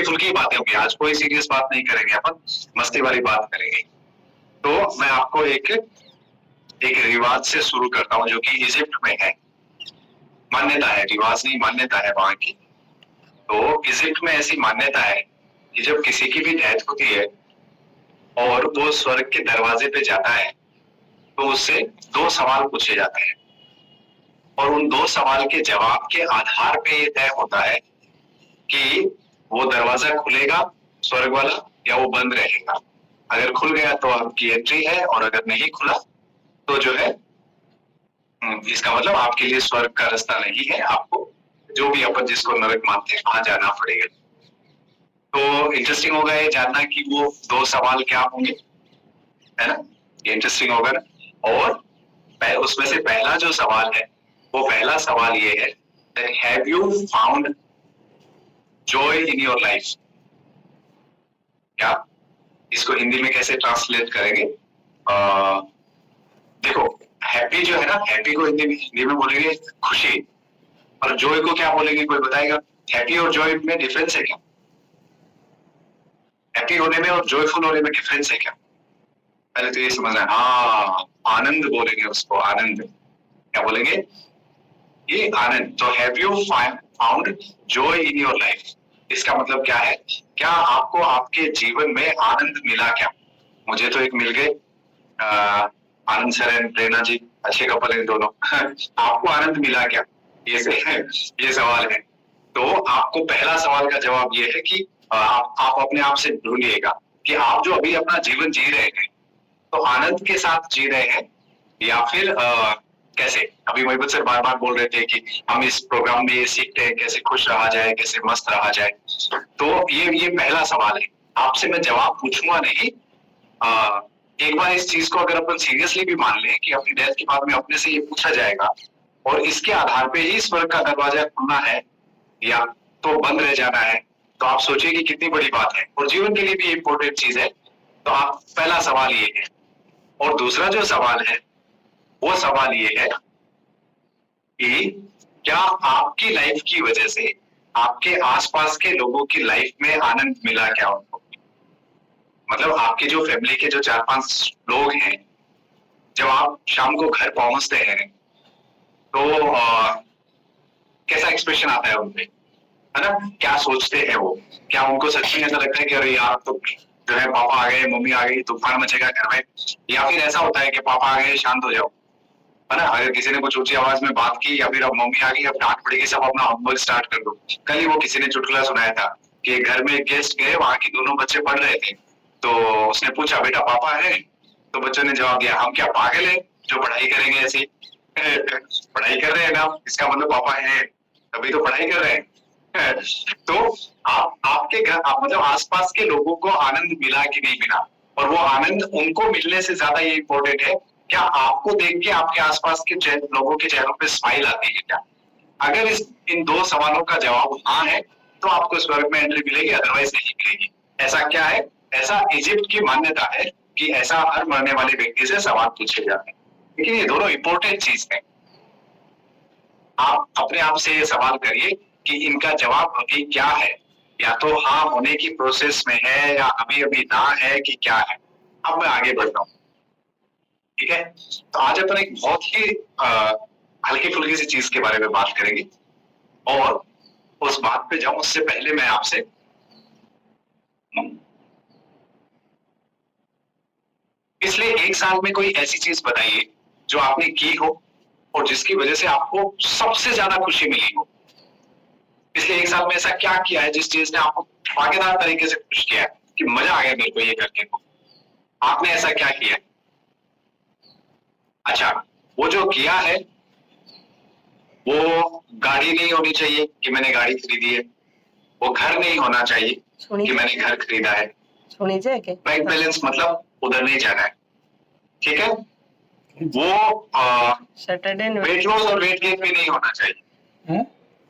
फुल्की बातें होंगी, आज कोई सीरियस बात नहीं करेंगे, अपन मस्ती वाली बात करेंगे। तो मैं आपको एक रिवाज से शुरू करता हूँ जो कि इजिप्ट में है, मान्यता है, रिवाज नहीं मान्यता है वहां की। तो इजिप्ट में ऐसी मान्यता है कि जब किसी की भी डेथ होती है और वो स्वर्ग के दरवाजे पे जाता है तो उससे 2 सवाल पूछे जाते हैं और उन 2 सवाल के जवाब के आधार पे ये तय होता है कि वो दरवाजा खुलेगा स्वर्ग वाला या वो बंद रहेगा। अगर खुल गया तो आपकी एंट्री है और अगर नहीं खुला तो जो है इसका मतलब आपके लिए स्वर्ग का रास्ता नहीं है, आपको जो भी अपन जिसको नरक मानते हैं वहां जाना पड़ेगा। तो इंटरेस्टिंग होगा ये जानना कि वो 2 सवाल क्या होंगे, है ना, ये इंटरेस्टिंग होगा ना। और उसमें से पहला जो सवाल है वो पहला सवाल ये है that have you found joy in your life? क्या इसको हिंदी में कैसे ट्रांसलेट करेंगे? देखो हैप्पी जो है ना, हैप्पी को हिंदी में बोलेंगे खुशी, और जॉय को क्या बोलेंगे, कोई बताएगा? हैप्पी और जॉय में डिफरेंस है क्या? हैप्पी होने में और जॉयफुल होने में डिफरेंस है क्या? पहले तो ये समझना है। हाँ, आनंद बोलेंगे उसको, आनंद। क्या बोलेंगे? ये आनंद। तो have you found joy in your life, इसका मतलब क्या है? क्या आपको आपके जीवन में आनंद मिला क्या? मुझे तो एक मिल गए, आनंद सर एंड प्रेरणा जी, अच्छे कपल हैं दोनों। आपको आनंद मिला क्या? ये सवाल है। तो आपको पहला सवाल का जवाब ये है कि आप अपने आप से ढूंढिएगा कि आप जो अभी अपना जीवन जी रहे हैं तो आनंद के साथ जी रहे हैं या फिर कैसे? अभी मोहित सर बार बार बोल रहे थे कि हम इस प्रोग्राम में ये सीखते हैं कैसे खुश रहा जाए, कैसे मस्त रहा जाए। तो ये पहला सवाल है। आपसे मैं जवाब पूछूंगा नहीं। एक बार इस चीज को अगर अपन सीरियसली भी मान लें कि अपनी डेथ के बाद में अपने से ये पूछा जाएगा और इसके आधार पे ही स्वर्ग का दरवाजा खुलना है या तो बंद रह जाना है, तो आप सोचिए कि कितनी बड़ी बात है और जीवन के लिए भी इम्पोर्टेंट चीज है। तो आप पहला सवाल ये है। और दूसरा जो सवाल है वो सवाल ये है कि क्या आपकी लाइफ की वजह से आपके आसपास के लोगों की लाइफ में आनंद मिला क्या उनको? मतलब आपके जो फैमिली के जो 4-5 लोग हैं, जब आप शाम को घर पहुंचते हैं तो कैसा एक्सप्रेशन आता है उनपे, है ना? क्या सोचते हैं वो? क्या उनको सच में ऐसा लगता है कि अरे यार तो जो है पापा आ गए, मम्मी आ गई, तूफान मचेगा घर में? या फिर ऐसा होता है कि पापा आ गए, शांत हो जाओ, है ना? अगर किसी ने कुछ ऊंची आवाज में बात की या फिर अब मम्मी आ गई, अब डांट पड़ेगी, सब अपना होमवर्क स्टार्ट कर दो। कल ही वो किसी ने चुटकुला सुनाया था कि घर में गेस्ट गए, वहां की दोनों बच्चे पढ़ रहे थे, तो उसने पूछा बेटा पापा है? तो बच्चों ने जवाब दिया हम क्या पागल है जो पढ़ाई करेंगे ऐसी? पढ़ाई कर रहे हैं ना, इसका मतलब पापा है, तभी तो पढ़ाई कर रहे हैं। तो आपके घर मतलब आसपास के लोगों को आनंद मिला कि नहीं मिला, और वो आनंद उनको मिलने से ज्यादा ये इम्पोर्टेंट है, क्या आपको देख के आपके आसपास के लोगों के चेहरों पे स्माइल आती है क्या? अगर इन 2 सवालों का जवाब हाँ है तो आपको स्वर्ग में एंट्री मिलेगी, अदरवाइज नहीं मिलेगी। ऐसा क्या है? ऐसा इजिप्ट की मान्यता है कि ऐसा हर मरने वाले व्यक्ति से सवाल पूछे जाते हैं। लेकिन ये दोनों इंपॉर्टेंट चीज है। आप अपने आप से ये सवाल करिए कि इनका जवाब अभी क्या है, या तो हाँ होने की प्रोसेस में है या अभी अभी ना है कि क्या है। अब मैं आगे बढ़ता हूँ, ठीक है? तो आज अपन एक बहुत ही हल्की फुल्की सी चीज के बारे में बात करेंगे, और उस बात पे जाऊं उससे पहले मैं आपसे पिछले 1 साल में कोई ऐसी चीज बताइए जो आपने की हो और जिसकी वजह से आपको सबसे ज्यादा खुशी मिली हो। पिछले 1 साल में ऐसा क्या किया है जिस चीज ने आपको धमाकेदार तरीके से खुश किया है कि मजा आ गया मेरे को ये करके? आपने ऐसा क्या किया? अच्छा, वो जो किया है वो गाड़ी नहीं होनी चाहिए कि मैंने गाड़ी खरीदी है, वो घर नहीं होना चाहिए कि मैंने घर खरीदा है, बैंक बैलेंस मतलब उधर नहीं जाना है, ठीक है? वो वेट लॉस और वेट गेन भी नहीं होना चाहिए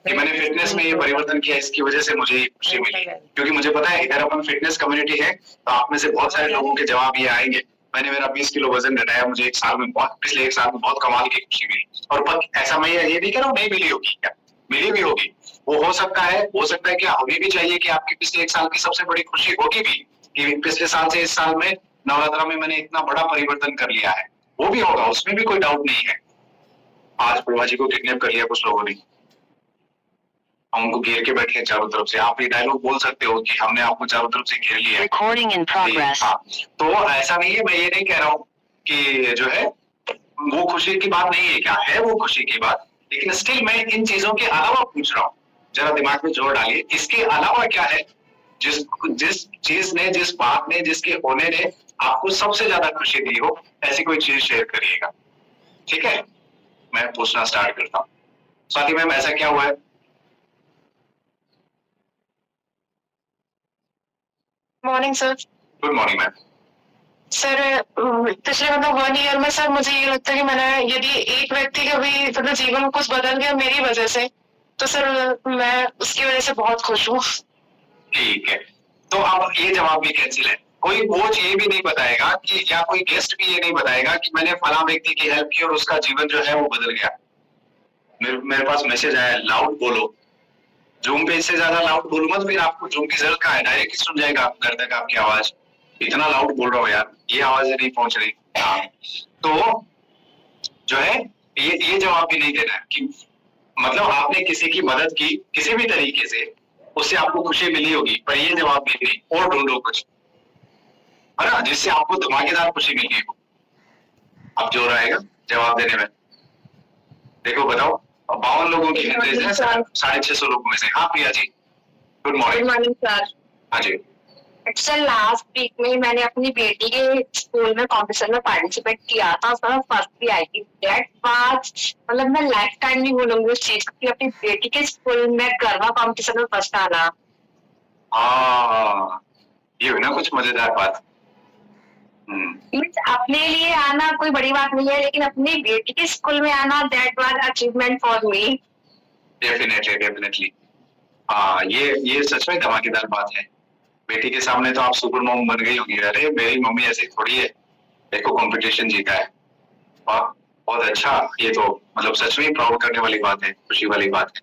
कि मैंने फिटनेस में ये परिवर्तन किया, इसकी वजह से मुझे खुशी मिली। क्योंकि मुझे पता है इधर अपन फिटनेस कम्युनिटी है, तो आप में से बहुत सारे लोगों के जवाब ये आएंगे मैंने मेरा 20 किलो वजन घटाया, मुझे पिछले 1 साल में बहुत कमाल की खुशी मिली। और ऐसा मैं ये भी कह रहा हूँ नहीं मिली होगी क्या? मिली भी होगी, वो हो सकता है कि हमें भी चाहिए कि आपकी पिछले 1 साल की सबसे बड़ी खुशी होगी भी कि पिछले साल से इस साल में नवरात्रा में मैंने इतना बड़ा परिवर्तन कर लिया है, वो भी होगा, उसमें भी कोई डाउट नहीं है। आज प्रभा जी को किडनैप कर लिया कुछ लोगों ने, हम उनको घेर के बैठे हैं चारों तरफ से। आप ये डायलॉग बोल सकते हो कि हमने आपको चारों तरफ से घेर लिया है। Recording in progress. हाँ, तो ऐसा नहीं है, मैं ये नहीं कह रहा हूँ कि जो है वो खुशी की बात नहीं है, क्या है वो खुशी की बात, लेकिन स्टिल मैं इन चीजों के अलावा पूछ रहा हूँ, जरा दिमाग में जोर डालिए, इसके अलावा क्या है जिस चीज ने, जिस बात ने, जिसके होने ने आपको सबसे ज्यादा खुशी दी हो, ऐसी कोई चीज शेयर करिएगा। ठीक है, मैं पूछना स्टार्ट करता हूँ। स्वाति मैम, ऐसा क्या हुआ है? Morning sir. Good morning ma'am. Sir पिछले 1 ईयर में सर मुझे ये लगता है कि मैंने, यदि एक व्यक्ति का भी मतलब जीवन में कुछ बदल गया मेरी वजह से, तो सर मैं उसकी वजह से बहुत खुश हूँ। ठीक है, तो अब ये जवाब भी कैंसिल है। कोई कोच ये भी नहीं बताएगा कि, या कोई गेस्ट भी ये नहीं बताएगा कि मैंने फला व्यक्ति की हेल्प की और उसका जीवन जो है वो बदल गया। मेरे पास मैसेज आया, लाउड बोलो। जूम पे इससे ज्यादा लाउड बोलूंगा तो फिर आपको जूम की जरूरत कहाँ है, डायरेक्ट ही सुन जाएगा घर तक आपकी आवाज। इतना लाउड बोल रहा हूँ यार, ये आवाज नहीं पहुंच रही। हाँ, तो जो है ये जवाब भी नहीं देना है कि मतलब आपने किसी की मदद की किसी भी तरीके से, उससे आपको खुशी मिली होगी, पर ये जवाब भी नहीं, और ढूंढो कुछ, है ना, जिससे आपको धमाकेदार खुशी मिली हो। अब जो रहेगा जवाब देने में, देखो बताओ, 52 लोगों की हैंड है, 650 लोगों में से। हाँ Priya ji, good morning. Good morning sir. हाँ जी। सर लास्ट वीक में मैंने अपनी बेटी के स्कूल में कॉम्पिटिशन में पार्टिसिपेट किया था, सर फर्स्ट भी आई थी। दैट वाज, मतलब मैं लाइफ टाइम नहीं भूलूंगी उस चीज को, अपनी बेटी के स्कूल में गरबा कॉम्पिटिशन में फर्स्ट आना। ये हुई ना कुछ मजेदार बात। अपने लिए आना कोई बड़ी बात नहीं है, लेकिन अपनी बेटी के स्कूल में आना, that was achievement for me. Definitely हाँ, ये सच में धमाकेदार बात है। बेटी के सामने तो आप सुपर मॉम बन गई होगी, अरे मेरी मम्मी ऐसी थोड़ी है, देखो कंपटीशन जीता है। वाह, बहुत अच्छा, ये तो मतलब सच में प्राउड करने वाली बात है, खुशी वाली बात है।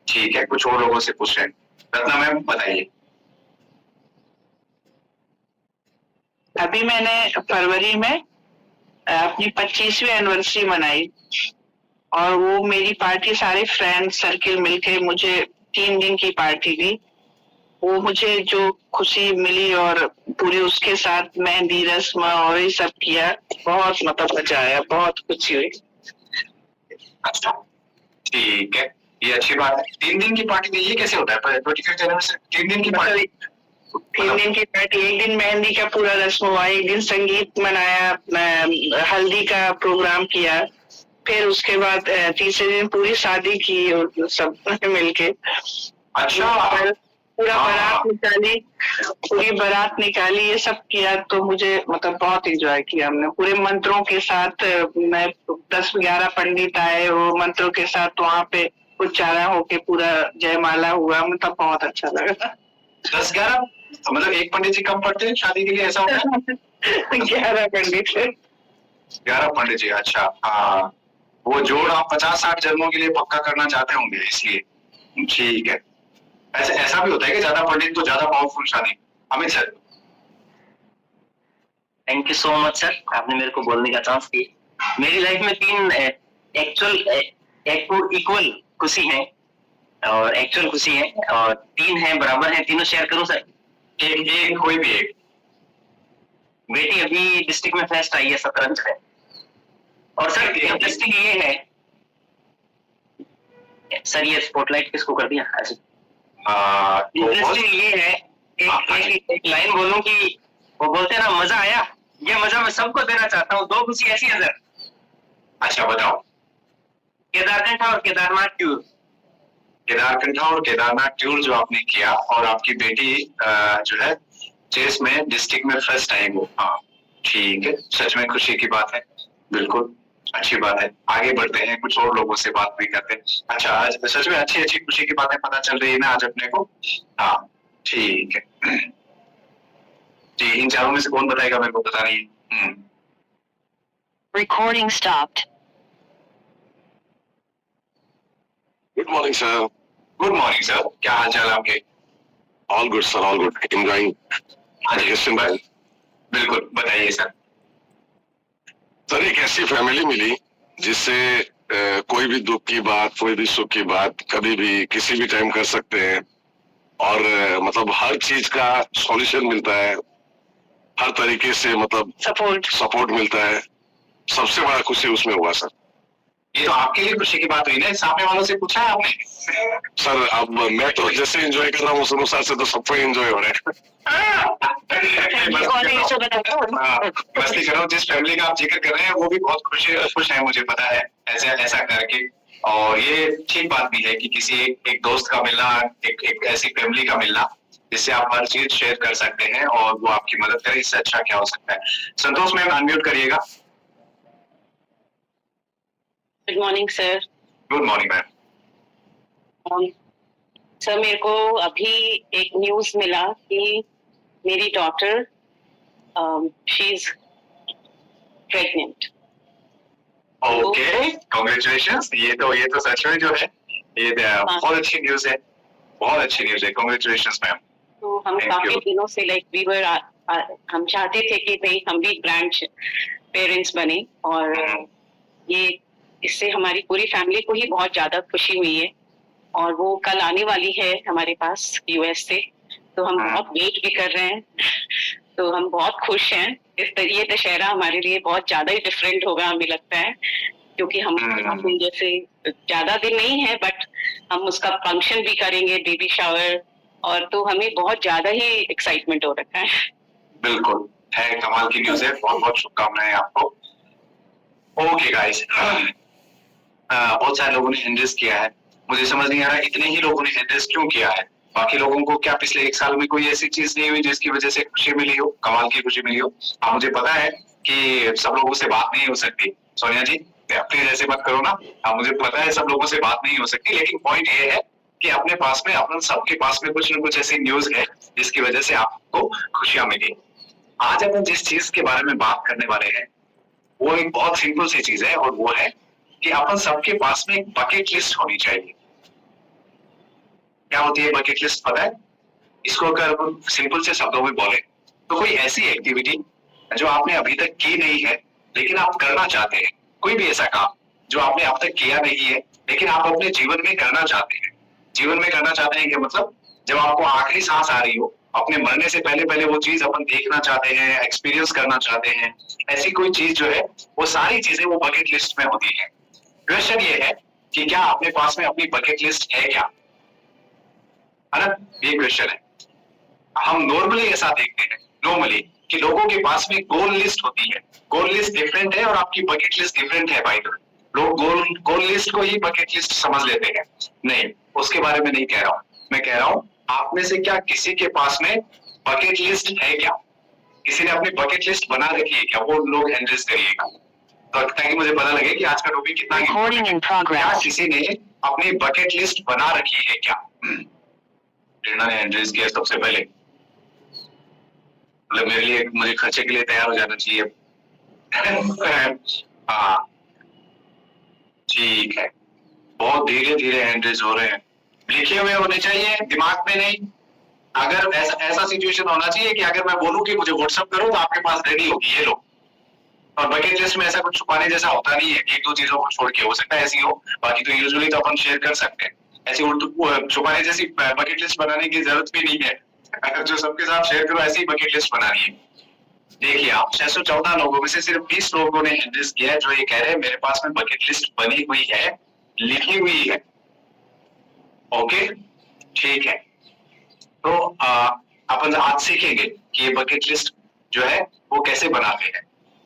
ठीक है, कुछ और लोगों से पूछ रहे हैं। रत्ना मैम बताइए। अभी मैंने फरवरी में अपनी 25वीं एनिवर्सरी मनाई, और वो मेरी पार्टी सारे फ्रेंड सर्किल मिलके मुझे 3 दिन की पार्टी दी। वो मुझे जो खुशी मिली और पूरी उसके साथ मेहंदी रस्म और ये सब किया, बहुत मतलब मजा आया, बहुत खुशी हुई। अच्छा ठीक है, ये अच्छी बात है। 3 दिन की पार्टी दी, ये कैसे होता है? 25 जनवरी से 3 दिन की पार्टी? 3 दिन की पार्टी, एक दिन मेहंदी का पूरा रस्म हुआ, एक दिन संगीत मनाया, हल्दी का प्रोग्राम किया, फिर उसके बाद तीसरे दिन पूरी शादी की और सब मिलके। अच्छा, पूरा बारात निकाली, पूरी बारात निकाली, ये सब किया, तो मुझे मतलब बहुत एंजॉय किया हमने पूरे मंत्रों के साथ। मैं 10-11 पंडित आए, वो मंत्रों के साथ वहाँ पे उच्चारण होके पूरा जयमाला हुआ, मतलब बहुत अच्छा लगा। 10-11 मतलब एक पंडित जी कम पड़ते हैं शादी के लिए, ऐसा होता है? 11 पंडित थे। 11 पंडित जी, अच्छा हाँ, वो जोड़ आप 50-60 जन्मों के लिए पक्का करना चाहते होंगे इसलिए। ठीक है, ऐसा भी होता है कि ज्यादा पंडित तो ज्यादा पावरफुल शादी। Amit sir. Thank you so much sir, आपने मेरे को बोलने का चांस दिया। मेरी लाइफ में 3 इक्वल खुशी है, और एक्चुअल खुशी है, और 3 है बराबर है, तीनों शेयर करूं सर? एक कोई भी एक। बेटी अभी डिस्ट्रिक्ट में फर्स्ट आई है शतरंज में, और सर इंटरेस्टिंग ये है सर, ये स्पॉटलाइट किसको कर दिया? इंटरेस्टिंग ये है, एक लाइन बोलूं कि वो बोलते हैं ना, मजा आया, ये मजा मैं सबको देना चाहता हूँ। 2 खुशी ऐसी है सर। अच्छा बताओ। केदारकंठा और केदारनाथ टूर। केदारकंठा और केदारनाथ टूर जो आपने किया, और आपकी बेटी जो है चेस में डिस्ट्रिक्ट में फर्स्ट आई वो। हाँ ठीक है, सच में खुशी की बात है, बिल्कुल अच्छी बात है। आगे बढ़ते हैं, कुछ और लोगों से बात भी करते हैं। अच्छा, आज सच में अच्छी अच्छी खुशी की बातें पता चल रही है ना आज अपने को। हाँ ठीक है जी, इन चारों में से कौन बताएगा? मेरे को पता नहीं है। Recording stopped. Good morning, sir. Good morning sir, क्या हाल चाल आपके? All good, sir. All good. Enjoying हाँ जी, vacation. बिल्कुल बताइए सर। सर, एक ऐसी फैमिली मिली जिससे कोई भी दुख की बात, कोई भी सुख की बात कभी भी किसी भी टाइम कर सकते हैं और मतलब हर चीज का सॉल्यूशन मिलता है, हर तरीके से मतलब सपोर्ट मिलता है। सबसे बड़ा खुशी उसमें हुआ सर। ये तो आपके लिए खुशी की बात हुई ना, सामने वालों से पूछा है आपने? सर अब मैं तो जैसे एंजॉय कर रहा हूँ उस अनुसार से तो सबको एंजॉय हो रहा है। मस्ती करो, जिस फैमिली का आप जिक्र कर रहे हैं वो भी बहुत खुश है, मुझे पता है ऐसा करके। और ये ठीक बात भी है कि किसी एक दोस्त का मिलना, एक ऐसी फैमिली का मिलना जिससे आप हर चीज शेयर कर सकते हैं और वो आपकी मदद करे, इससे अच्छा क्या हो सकता है। संतोष मैम अनम्यूट करिएगा। Good morning sir. Good morning ma'am. Sir मेरे को अभी एक न्यूज मिला कि मेरी daughter she is pregnant. Okay, congratulations. ये तो सच में जो है ये बहुत अच्छी न्यूज है, बहुत अच्छी न्यूज है। Congratulations ma'am. तो हम काफी दिनों से हम चाहते थे कि भाई हम भी ग्रैंड पेरेंट्स बने और ये इससे हमारी पूरी फैमिली को ही बहुत ज्यादा खुशी हुई है और वो कल आने वाली है हमारे पास यूएस से, तो हम बहुत वेट भी कर रहे हैं। तो हम बहुत खुश हैं। ये दशहरा हमारे लिए बहुत ज्यादा ही डिफरेंट होगा हमें लगता है, क्योंकि हम जैसे ज्यादा दिन नहीं है बट हम उसका फंक्शन भी करेंगे, बेबी शावर, और तो हमें बहुत ज्यादा ही एक्साइटमेंट हो रखा है। बिल्कुल है, कमाल की न्यूज है। बहुत बहुत शुभकामनाएं आपको। ओके गाइस, बहुत सारे लोगों ने हैंडल्स किया है, मुझे समझ नहीं आ रहा इतने ही लोगों ने हैंडल्स क्यों किया है। बाकी लोगों को क्या पिछले एक साल में कोई ऐसी चीज नहीं हुई जिसकी वजह से खुशी मिली हो, कमाल की खुशी मिली हो? हाँ, मुझे पता है कि सब लोगों से बात नहीं हो सकती, सोनिया जी प्लीज ऐसे मत करो ना। हाँ, मुझे पता है सब लोगों से बात नहीं हो सकती, लेकिन पॉइंट ये है कि अपने पास में, अपन सबके पास में कुछ न कुछ ऐसी न्यूज है जिसकी वजह से आपको खुशियां मिली। आज अपन जिस चीज के बारे में बात करने वाले हैं वो एक बहुत सिंपल सी चीज है, और वो है कि अपन सबके पास में एक बकेट लिस्ट होनी चाहिए। क्या होती है बकेट लिस्ट, पता है? इसको अगर अपन सिंपल से शब्दों में बोले तो कोई ऐसी एक्टिविटी जो आपने अभी तक की नहीं है लेकिन आप करना चाहते हैं। कोई भी ऐसा काम जो आपने अब तक किया नहीं है लेकिन आप अपने जीवन में करना चाहते हैं। जीवन में करना चाहते हैं क्या मतलब? जब आपको आखिरी सांस आ रही हो, अपने मरने से पहले वो चीज अपन देखना चाहते हैं, एक्सपीरियंस करना चाहते हैं, ऐसी कोई चीज जो है वो सारी चीजें वो बकेट लिस्ट में होती है। क्वेश्चन ये है कि क्या अपने पास में अपनी बकेट लिस्ट है क्या, है ना? ये क्वेश्चन है। हम नॉर्मली ऐसा देखते हैं कि लोगों के पास में गोल लिस्ट होती है। गोल लिस्ट डिफरेंट है और आपकी बकेट लिस्ट डिफरेंट है भाई। लोग गोल लिस्ट को ही बकेट लिस्ट समझ लेते हैं। नहीं, उसके बारे में नहीं कह रहा हूं। मैं कह रहा हूं आप में से क्या किसी के पास में बकेट लिस्ट है क्या? किसी ने अपनी बकेट लिस्ट बना रखी है क्या? वो लोग हैंडल्स करिएगा ताकि मुझे पता लगे कि आज का टॉपिक कितना क्या किसी ने अपनी बकेट लिस्ट बना रखी है क्या? प्रेरणा ने हैंडल्स किया सबसे पहले, मतलब मेरे लिए, मुझे खर्चे के लिए तैयार हो जाना चाहिए। हाँ ठीक है, बहुत धीरे धीरे हैंडल्स हो रहे हैं। लिखे हुए होने चाहिए, दिमाग में नहीं। अगर ऐसा सिचुएशन होना चाहिए कि अगर मैं बोलूं कि मुझे व्हाट्सएप करो तो आपके पास रेडी होगी, ये लो। और बकेट लिस्ट में ऐसा कुछ छुपाने जैसा होता नहीं है, एक दो चीजों को छोड़ के। हो सकता है ऐसी हो, बाकी तो यूजुअली तो अपन शेयर कर सकते हैं। ऐसी छुपाने जैसी बकेट लिस्ट बनाने की जरूरत भी नहीं है। जो सबके साथ शेयर करो ऐसी बकेट लिस्ट बनानी है। देखिए आप 614 लोगों में से सिर्फ 20 लोगों ने हैंडल्स किया है जो ये कह रहे हैं मेरे पास में बकेट लिस्ट बनी हुई है, लिखी हुई है। ओके ठीक है, तो अपन आज सीखेंगे कि ये बकेट लिस्ट जो है वो कैसे बनाते हैं,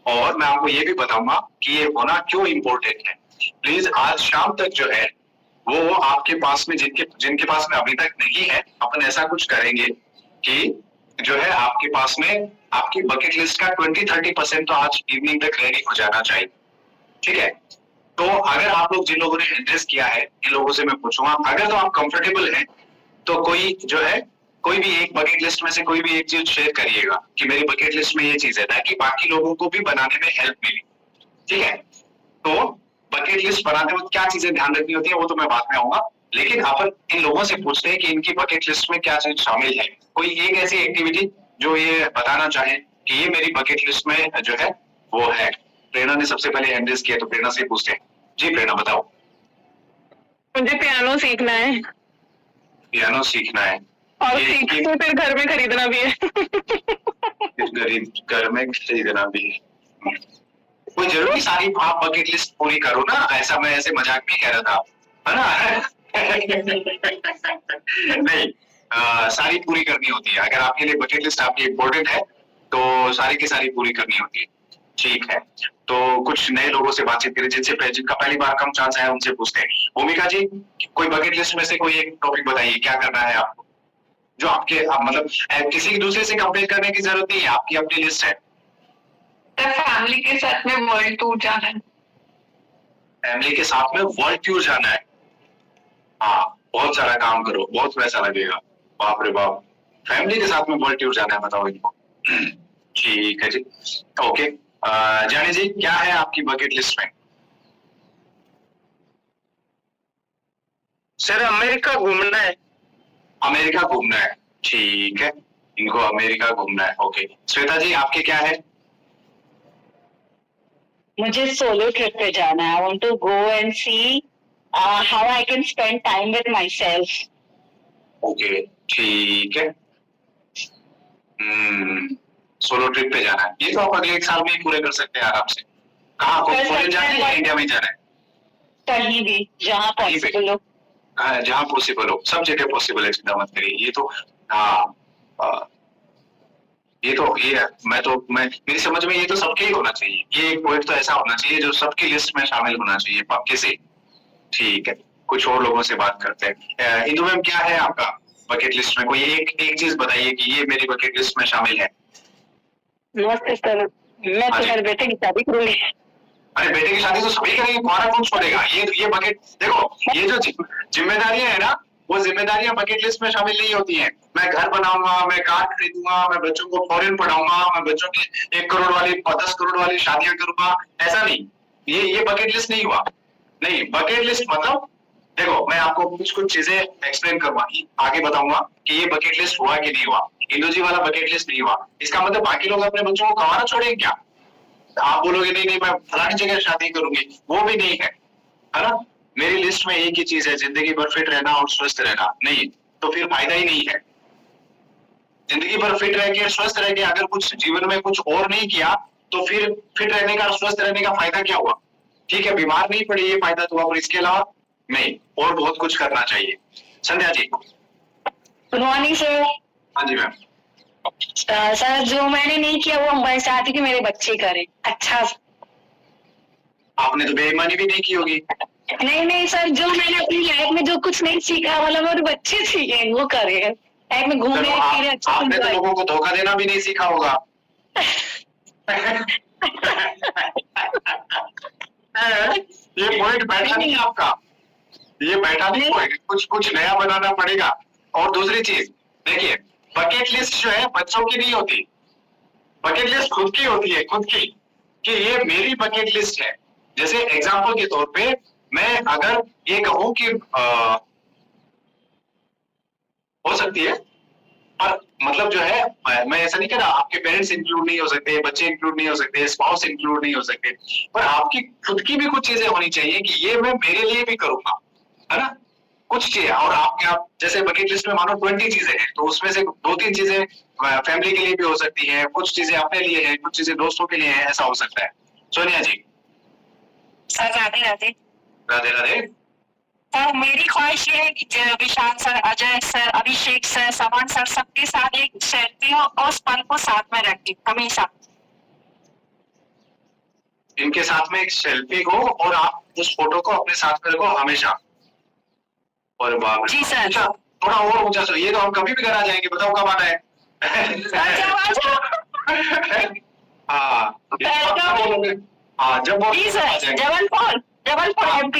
और मैं आपको ये भी बताऊंगा कि ये होना क्यों इम्पोर्टेंट है। प्लीज आज शाम तक जो है वो आपके पास में, जिनके पास में अभी तक नहीं है, अपन ऐसा कुछ करेंगे कि जो है आपके पास में आपकी बकेट लिस्ट का 20-30% तो आज इवनिंग तक रेडी हो जाना चाहिए। ठीक है, तो अगर आप लोग, जिन लोगों ने हैंडल्स किया है, इन लोगों से मैं पूछूंगा, अगर तो आप कंफर्टेबल हैं तो कोई जो है कोई भी एक बकेट लिस्ट में से कोई भी एक चीज शेयर करिएगा कि मेरी बकेट लिस्ट में ये चीज है, ताकि बाकी लोगों को भी बनाने में हेल्प मिले। ठीक है, तो बकेट लिस्ट बनाते वक्त क्या चीजें ध्यान रखनी होती है वो तो मैं बाद में आऊंगा, लेकिन अपन इन लोगों से पूछते हैं कि इनकी बकेट लिस्ट में क्या चीज शामिल है, कोई एक ऐसी एक्टिविटी जो ये बताना चाहे कि ये मेरी बकेट लिस्ट में जो है वो है। प्रेरणा ने सबसे पहले हैंड रेज किया, तो प्रेरणा से पूछते हैं। जी प्रेरणा बताओ। मुझे पियानो सीखना है पियानो सीखना है और ये- सीख के फिर घर में खरीदना भी है। घर में खरीदना भी है। कोई जरूरी सारी आप बकेट लिस्ट पूरी करो ना, ऐसा मैं ऐसे मजाक में कह रहा था, है ना? नहीं, सारी पूरी करनी होती है। अगर आपके लिए बकेट लिस्ट आपकी इम्पोर्टेंट है तो सारी की सारी पूरी करनी होती है। ठीक है, तो कुछ नए लोगों से बातचीत करें जिनका पहली बार कम चांस है, उनसे पूछते हैं। भूमिका जी, कोई बकेट लिस्ट में से कोई एक टॉपिक बताइए, क्या करना है आपको, जो आपके मतलब किसी दूसरे से कंपेयर करने की जरूरत नहीं है, आपकी अपनी लिस्ट है। फैमिली के साथ में वर्ल्ड टूर जाना है। फैमिली के साथ में वर्ल्ड टूर जाना है। हाँ, बहुत सारा काम करो, बहुत पैसा लगेगा, बाप रे बाप। फैमिली के साथ में वर्ल्ड टूर जाना है, बताओ इनको। ठीक है जी, ओके। जानी जी, क्या है आपकी बकेट लिस्ट में? सर अमेरिका घूमना है। अमेरिका घूमना है, ठीक है, इनको अमेरिका घूमना है। ओके, श्वेता जी आपके क्या है? मुझे सोलो ट्रिप पे जाना है। I want to go and see how I can spend time with my self. Okay, ठीक है। सोलो ट्रिप पे जाना है, ये तो आप अगले एक साल में ही पूरे कर सकते हैं आराम से। कहाँ को फॉरेन जाना है या इंडिया में जाना है? कहीं भी जहाँ कहीं पे। पॉसिबल हो। जहाँ पॉसिबल हो, सब जगह पॉसिबल है, चिंता मत करिए। ये तो हाँ, मैं मेरी समझ में ये तो सबके ही होना चाहिए। ये एक पॉइंट तो ऐसा होना चाहिए जो सबकी लिस्ट में शामिल होना चाहिए, पक्के से। ठीक है, कुछ और लोगों से बात करते हैं। इंदु मैम, क्या है आपका बकेट लिस्ट में? कोई एक चीज बताइए कि ये मेरी बकेट लिस्ट में शामिल है। नमस्ते सर, मैं हाँ जी। तुम्हारे बेटे की शादी करूंगी। अरे बेटे की शादी तो सभी करेंगे, कौन कौन छोड़ेगा? ये बकेट देखो, ये जो जिम्मेदारियां है ना, वो जिम्मेदारियां बकेट लिस्ट में शामिल नहीं होती हैं। मैं घर बनाऊंगा, मैं कार खरीदूंगा, मैं बच्चों को फॉरेन पढ़ाऊंगा, मैं बच्चों की 1 करोड़ वाली 10 करोड़ वाली शादियां करूंगा, ऐसा नहीं। ये बकेट लिस्ट नहीं हुआ। नहीं, बकेट लिस्ट मतलब देखो, मैं आपको कुछ चीजें एक्सप्लेन करूंगा, आगे बताऊंगा कि ये बकेट लिस्ट हुआ कि नहीं हुआ। इंदु जी वाला बकेट लिस्ट नहीं हुआ, इसका मतलब बाकी लोग अपने बच्चों को गंवाना छोड़ेंगे क्या? आप बोलोगे नहीं मैं फलानी जगह शादी करूंगी, वो भी नहीं है ना? मेरी लिस्ट में एक ही चीज है, जिंदगी भर फिट रहना और स्वस्थ रहना। नहीं तो फिर फायदा ही नहीं है। जिंदगी भर फिट रह के स्वस्थ रह के अगर कुछ जीवन में कुछ और नहीं किया तो फिर फिट रहने का, स्वस्थ रहने का फायदा क्या हुआ? ठीक है, बीमार नहीं पड़े, ये फायदा तो, और इसके अलावा नहीं, और बहुत कुछ करना चाहिए। Sandhya ji. Good morning sir. हाँ जी मैम। सर, जो मैंने नहीं किया वो मैं चाहती कि मेरे बच्चे करें। अच्छा, आपने तो बेईमानी भी नहीं की होगी। नहीं सर, जो मैंने अपनी लाइफ में जो कुछ नहीं सीखा, मतलब मेरे बच्चे सीखे वो करे। लाइफ में घूमने चलो, फिरे, अच्छा आपने तो enjoy। लोगों को धोखा देना भी नहीं सीखा होगा। ये पॉइंट बैठा नहीं आपका, ये बैठा नहीं पॉइंट, कुछ नया बनाना पड़ेगा। और दूसरी चीज देखिए, बकेट लिस्ट जो है बच्चों की नहीं होती, बकेट लिस्ट खुद की होती है, खुद की, कि ये मेरी बकेट लिस्ट है। जैसे एग्जांपल के तौर पे मैं अगर ये कहूं कि हो सकती है, पर मतलब जो है, मैं ऐसा नहीं कह रहा आपके पेरेंट्स इंक्लूड नहीं हो सकते, बच्चे इंक्लूड नहीं हो सकते, स्पाउस इंक्लूड नहीं हो सकते, पर आपकी खुद की भी कुछ चीजें होनी चाहिए कि ये मैं मेरे लिए भी करूंगा, है ना? कुछ चीजें, और आप जैसे बकेट लिस्ट में मानो 20 चीजें हैं, तो उसमें से 2-3 चीजें फैमिली के लिए भी हो सकती है, कुछ चीजें अपने लिए है, कुछ चीजें दोस्तों के लिए है, ऐसा हो सकता है। सोनिया जी। सर राधे राधे। राधे राधे। सर मेरी ख्वाहिश ये है कि विशाल सर, अजय सर, अभिषेक सर, समान सर, सबके साथ एक सेल्फी हो और उस पल को साथ में रखें हमेशा। इनके साथ में एक सेल्फी हो और आप उस फोटो को अपने साथ में रखो हमेशा। और बाप रे, जी सर। थोड़ा और ऊंचा सो, ये तो हम कभी भी घर आ जाएंगे, बताओ कब आना है? हाँ, हाँ, जब वो जी सर, जबलपुर MP।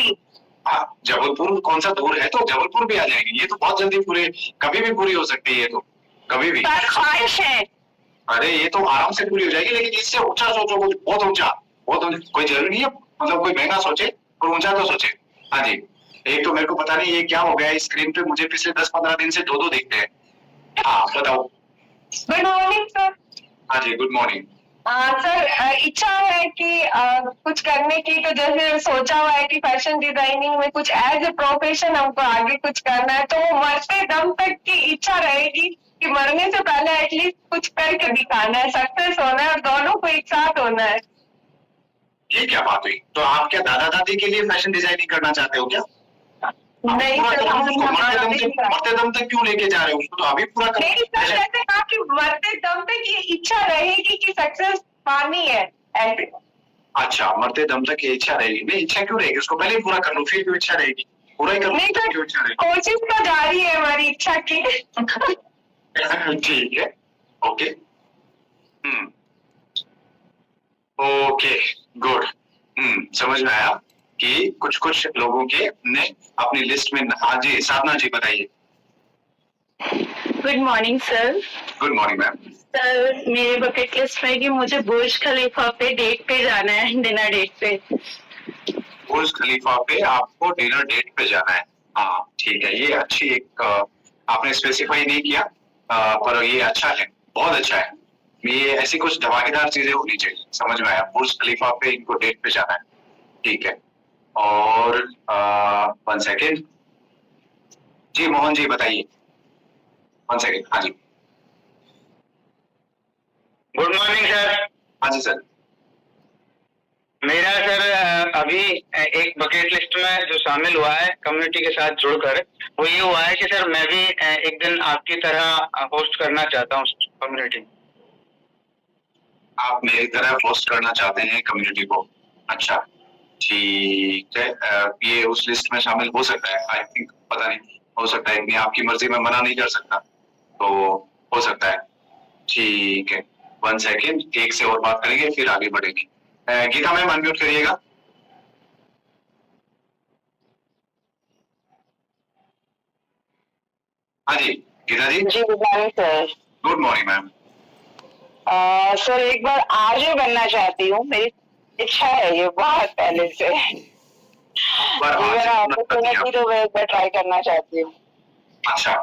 हाँ, जबलपुर कौन सा दूर है, तो जबलपुर भी आ जाएंगे। ये तो बहुत जल्दी पूरे, कभी भी पूरी हो सकती है, ये तो कभी भी। सर ख्वाहिश है। अरे ये तो आराम से पूरी हो जाएगी, लेकिन इससे ऊंचा सोचो, कुछ बहुत ऊंचा, कोई जरूरी नहीं है, मतलब कोई महंगा सोचे और ऊंचा तो सोचे। हाँ जी, एक तो मेरे को पता नहीं ये क्या हो गया, स्क्रीन पे मुझे पिछले 10-15 दिन से दो दिखते हैं। हाँ बताओ। Good morning sir. हाँ जी गुड मॉर्निंग। सर इच्छा है कि कुछ करने की, तो जैसे सोचा हुआ है कि फैशन डिजाइनिंग में कुछ एज ए प्रोफेशन हमको आगे कुछ करना है, तो मरते दम तक की इच्छा रहेगी कि मरने से पहले एटलीस्ट कुछ करके दिखाना है, सक्सेस होना है और दोनों को एक साथ होना है। ये क्या बात हुई? तो आप क्या दादा दादी के लिए फैशन डिजाइनिंग करना चाहते हो क्या? नहीं सर, मरते दम तक क्यों लेके जा रहे हो उसको? तो अभी पूरा कर। नहीं सर, जैसे कहा कि मरते दम तक ये इच्छा रहेगी कि सक्सेस पानी है ऐसे। अच्छा, मरते दम तक ये इच्छा रहेगी। नहीं, इच्छा क्यों रहेगी? उसको पहले ही पूरा कर लो, फिर क्यों इच्छा रहेगी? पूरा ही कर लो, नहीं सर, क्यों इच्छा रहेगी? कोशिश तो जारी है हमारी इच्छा की। ठीक है, ओके। Okay good. समझ में आया कि कुछ कुछ लोगों के ने अपनी लिस्ट में। हाँ जी साधना जी बताइए। Good morning sir. Good morning ma'am. Sir मेरे बकेट लिस्ट में कि मुझे बुर्ज खलीफा पे डेट पे जाना है, डिनर डेट पे। बुर्ज खलीफा पे आपको डिनर डेट पे जाना है? हाँ ठीक है, ये अच्छी एक आपने स्पेसिफाई नहीं किया, पर ये अच्छा है, बहुत अच्छा है। ये ऐसी कुछ धमाकेदार चीजें होनी चाहिए। समझ में आया, बुर्ज खलीफा पे इनको डेट पे जाना है, ठीक है। और 1 सेकेंड जी, मोहन जी बताइए। 1 सेकेंड, हाँ जी। Good morning sir. हाँ जी सर। मेरा सर अभी एक बकेट लिस्ट में जो शामिल हुआ है कम्युनिटी के साथ जुड़कर, वो ये हुआ है कि सर मैं भी एक दिन आपकी तरह होस्ट करना चाहता हूँ कम्युनिटी। आप मेरी तरह होस्ट करना चाहते हैं कम्युनिटी को? अच्छा ठीक है, ये उस लिस्ट में शामिल हो सकता है। आई थिंक, पता नहीं, हो सकता है। इतनी आपकी मर्जी में मना नहीं कर सकता, तो हो सकता है। ठीक है, 1 सेकेंड, एक से और बात करेंगे फिर आगे बढ़ेंगे। गीता मैम अनम्यूट करिएगा। हाँ जी गीता जी। जी good morning sir. Good morning ma'am. Sir एक बार आरजे बनना चाहती हूँ, मेरी इच्छा है ये बहुत पहले से। अगर अपॉर्चुनिटी तो मैं एक बार ट्राई करना चाहती हूँ। अच्छा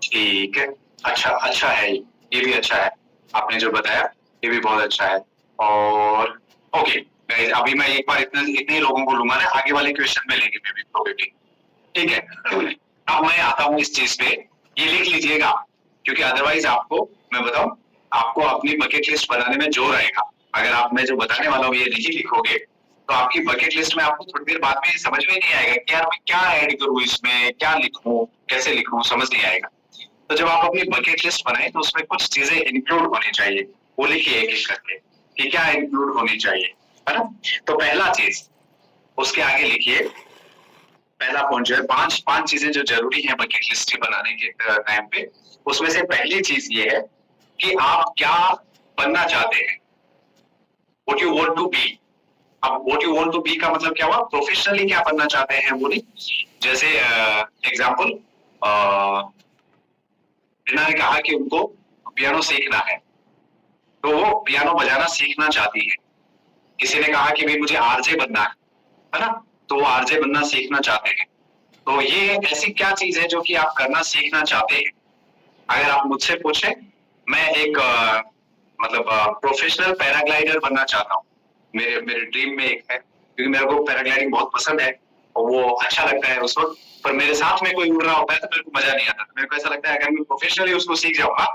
ठीक है, अच्छा है, ये भी अच्छा है। आपने जो बताया ये भी बहुत अच्छा है। और ओके, अभी मैं एक बार इतने लोगों को लूंगा ना, आगे वाले क्वेश्चन में लेंगे मे बी प्रोबेबली। ठीक है, अब मैं आता हूँ इस चीज पे, ये लिख लीजिएगा, क्योंकि अदरवाइज आपको मैं बताऊं, आपको अपनी बकेट लिस्ट बनाने में जोर आएगा। अगर आप, मैं जो बताने वाला हूँ ये नहीं लिखोगे तो आपकी बकेट लिस्ट में आपको थोड़ी देर बाद में समझ में नहीं आएगा कि यार मैं क्या ऐड करूँ इसमें, क्या लिखूं, कैसे लिखूं, समझ नहीं आएगा। तो जब आप अपनी बकेट लिस्ट बनाए तो उसमें कुछ चीजें इंक्लूड होनी चाहिए, वो लिखिए एक एक करके कि क्या इंक्लूड होनी चाहिए, है ना। तो पहला चीज, उसके आगे लिखिए, पहला पॉइंट जो है, पांच चीजें जो जरूरी है बकेट लिस्ट बनाने के टाइम पे। उसमें से पहली चीज ये है कि आप क्या बनना चाहते हैं, what you want to be. अब what you want to be का मतलब क्या हुआ? प्रोफेशनली क्या बनना चाहते हैं वो नहीं। जैसे एग्जांपल, रीना ने कहा कि उनको पियानो सीखना है, तो वो पियानो बजाना सीखना चाहती है। किसी ने कहा कि भाई मुझे आरजे बनना है ना, तो वो आरजे बनना सीखना चाहते हैं। तो ये ऐसी क्या चीज है जो कि आप करना सीखना चाहते हैं? अगर आप मुझसे पूछे, मैं एक मतलब प्रोफेशनल पैराग्लाइडर बनना चाहता हूँ। मेरे ड्रीम में एक है, क्योंकि मेरे को पैराग्लाइडिंग बहुत पसंद है और वो अच्छा लगता है उस वक्त। पर मेरे साथ में कोई उड़ रहा होता है तो मेरे को मजा नहीं आता। मेरे को ऐसा लगता है अगर मैं प्रोफेशनली उसको सीख जाऊंगा